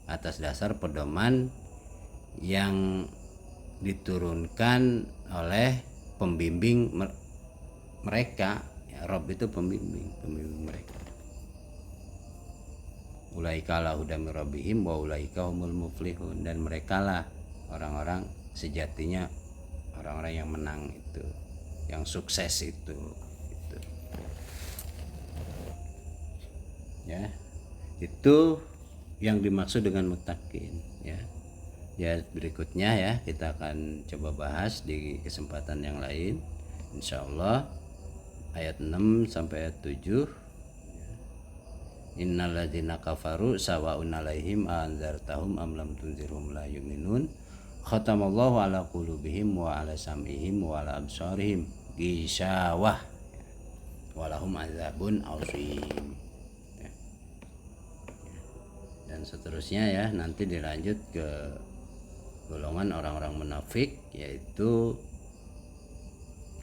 atas dasar pedoman yang diturunkan oleh pembimbing mereka ya. Rabb itu pembimbing mereka. Ulaika ala hudam mir rabbihim wa ulaika humul muflihun, dan merekalah orang-orang sejatinya, orang-orang yang menang itu, yang sukses itu gitu. Ya, itu yang dimaksud dengan muttaqin ya. Ya, berikutnya ya kita akan coba bahas di kesempatan yang lain insyaallah, ayat 6 sampai ayat 7. Innal ladzina kafaru sawa'un 'alaihim anzartahum am lam tunzirhum la yu'minun. Khatamallahu ala qulubihim wa ala sam'ihim wa ala absarihim ghishawah wa lahum adzabun 'adzim. Dan seterusnya ya, nanti dilanjut ke golongan orang-orang munafik, yaitu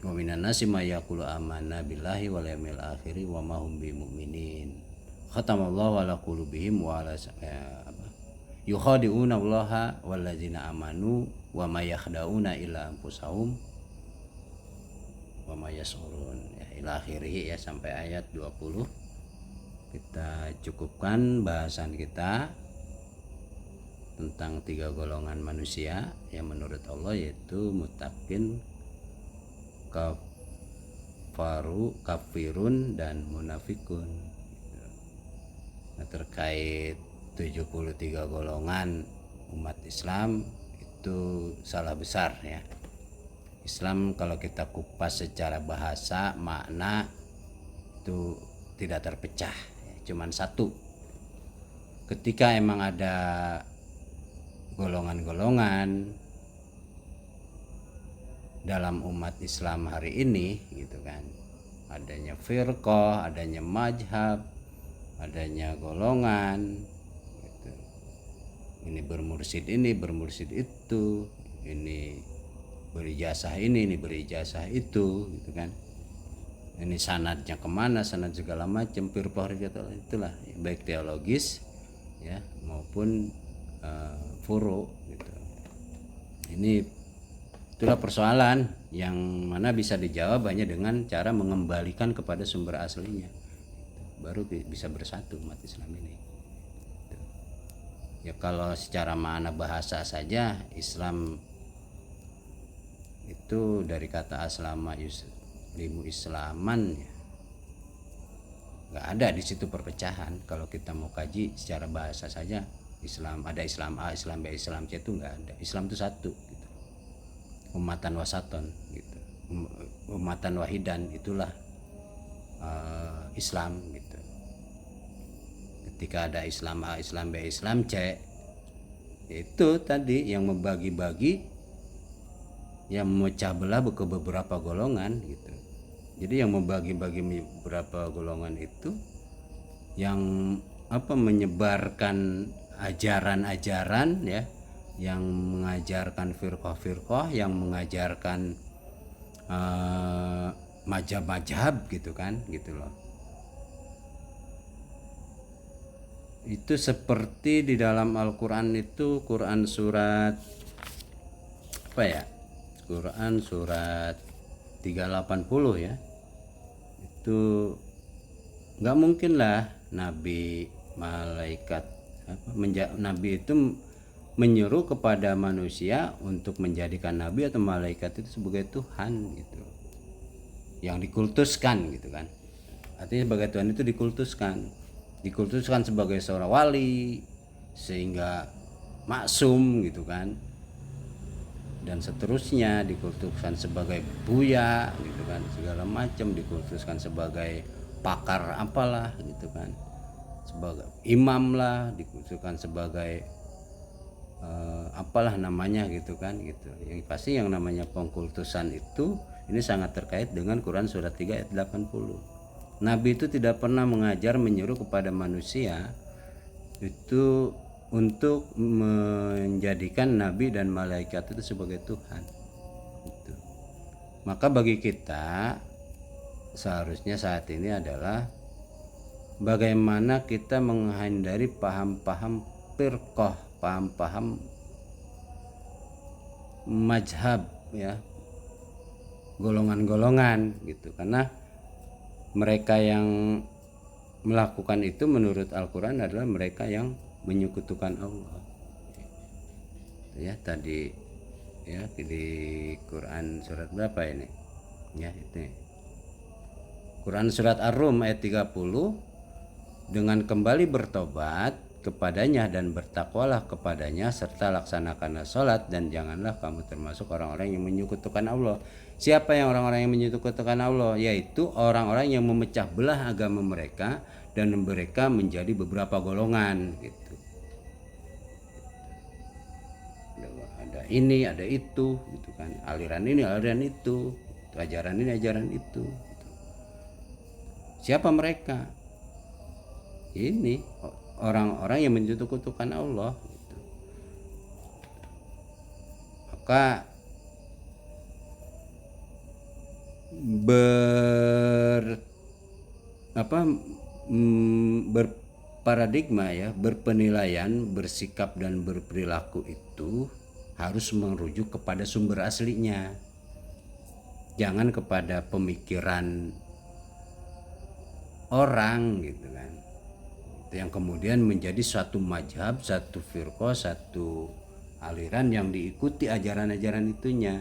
wa minan nasi may yaqulu amanna billahi wal yawmil akhir wa ma hum bimumin. Khatamallahu ala qulubihim wa ala yukhadi'una allaha walladzina amanu wa ma yakhda'una illa anfusahum wa ma yash'urun ya, ila akhirih ya, sampai ayat 20. Kita cukupkan bahasan kita tentang 3 golongan manusia yang menurut Allah, yaitu muttaqin, kafirun, dan munafikun. Nah, terkait 73 golongan umat Islam itu salah besar ya. Islam kalau kita kupas secara bahasa makna itu tidak terpecah, cuman satu. Ketika emang ada golongan-golongan dalam umat Islam hari ini gitu kan, adanya firqah, adanya majhab, adanya golongan gitu. Ini bermursyid ini, bermursyid itu, ini berijazah ini berijazah itu gitu kan. Ini sanadnya kemana, sanad segala macam, firqah itulah, baik teologis ya maupun furu gitu. Ini itulah persoalan yang mana bisa dijawab hanya dengan cara mengembalikan kepada sumber aslinya, baru bisa bersatu umat Islam ini. Ya kalau secara makna bahasa saja Islam itu dari kata aslama yuslimu islaman ya. Nggak ada di situ perpecahan. Kalau kita mau kaji secara bahasa saja, Islam ada Islam A, Islam B, Islam C itu nggak ada. Islam itu satu gitu. Umatan wasaton gitu. Umatan wahidan itulah Islam gitu. Ketika ada Islam A, Islam B, Islam C, itu tadi yang membagi-bagi, yang memecah belah ke beberapa golongan gitu. Jadi yang membagi-bagi beberapa golongan itu yang menyebarkan ajaran-ajaran ya, yang mengajarkan firqah-firqah, yang mengajarkan mazhab-mazhab gitu kan, gitu loh. Itu seperti di dalam Al-Qur'an itu, Quran surat apa ya? Quran surat 380 ya. Itu nggak mungkin lah nabi malaikat nabi itu menyuruh kepada manusia untuk menjadikan nabi atau malaikat itu sebagai Tuhan gitu, yang dikultuskan gitu kan. Artinya sebagai Tuhan itu dikultuskan sebagai seorang wali sehingga maksum gitu kan, dan seterusnya, dikultuskan sebagai buya gitu kan, segala macam, dikultuskan sebagai pakar apalah gitu kan, sebagai imam lah, dikultuskan sebagai apalah namanya gitu kan gitu. Yang pasti yang namanya pengkultusan itu ini sangat terkait dengan Quran surat 3 ayat 80. Nabi itu tidak pernah mengajar menyuruh kepada manusia itu untuk menjadikan nabi dan malaikat itu sebagai Tuhan gitu. Maka bagi kita seharusnya saat ini adalah bagaimana kita menghindari paham-paham firqah, paham-paham mazhab ya, golongan-golongan gitu. Karena mereka yang melakukan itu menurut Al-Quran adalah mereka yang menyekutukan Allah ya. Tadi ya di Quran surat berapa ini ya, itu Quran surat Ar-Rum ayat 30, dengan kembali bertobat kepadanya dan bertakwalah kepadanya serta laksanakanlah sholat dan janganlah kamu termasuk orang-orang yang menyekutukan Allah. Siapa yang orang-orang yang menyekutukan Allah? Yaitu orang-orang yang memecah belah agama mereka dan mereka menjadi beberapa golongan gitu. Ada ini, ada itu gitu kan, aliran ini, aliran itu, ajaran ini, ajaran itu gitu. Siapa mereka? Ini orang-orang yang menyekutukan Allah gitu. Maka berparadigma ya, berpenilaian, bersikap dan berperilaku itu harus merujuk kepada sumber aslinya, jangan kepada pemikiran orang gitu kan, yang kemudian menjadi suatu mazhab, satu firqah, satu aliran yang diikuti ajaran-ajaran itunya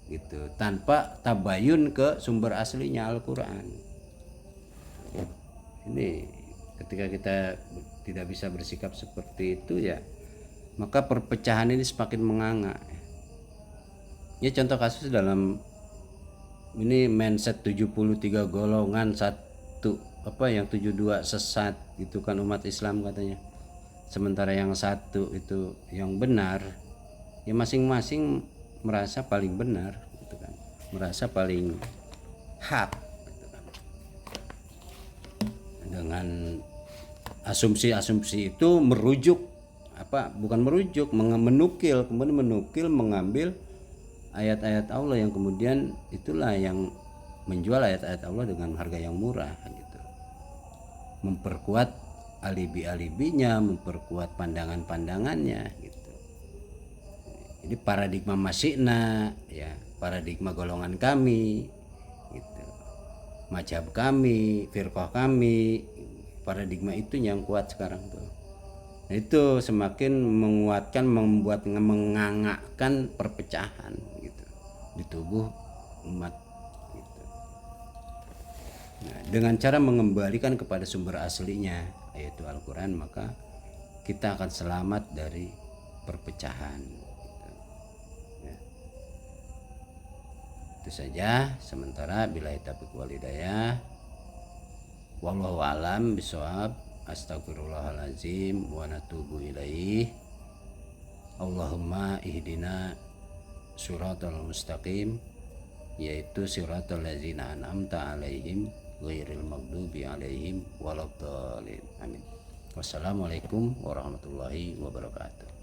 gitu, tanpa tabayun ke sumber aslinya Al-Quran. Ini ketika kita tidak bisa bersikap seperti itu ya, maka perpecahan ini semakin menganga. Ya contoh kasus dalam ini mindset 73 golongan satu yang 72 sesat itu kan umat Islam katanya. Sementara yang satu itu yang benar, ya masing-masing merasa paling benar gitu kan. Merasa paling hak gitu kan. Dengan asumsi-asumsi itu kemudian menukil mengambil ayat-ayat Allah yang kemudian itulah yang menjual ayat-ayat Allah dengan harga yang murah gitu. Memperkuat alibi-alibinya, memperkuat pandangan-pandangannya gitu. Jadi paradigma masyikna ya, paradigma golongan kami gitu. Mazhab kami, firqah kami, paradigma itu yang kuat sekarang tuh. Nah, itu semakin menguatkan, mengangakkan perpecahan gitu di tubuh umat gitu. Nah, dengan cara mengembalikan kepada sumber aslinya yaitu Al-Quran, maka kita akan selamat dari perpecahan gitu. Ya. Itu saja sementara. Billahi taufiq wal hidayah. Wallahu alam bisawab. Astagfirullahalazim wa natubu ilaih. Allahumma ihdina suratal mustaqim, yaitu suratal ladzina an'amta alaihim ghairil maghdubi alaihim waladdallin. Amin. Wassalamualaikum warahmatullahi wabarakatuh.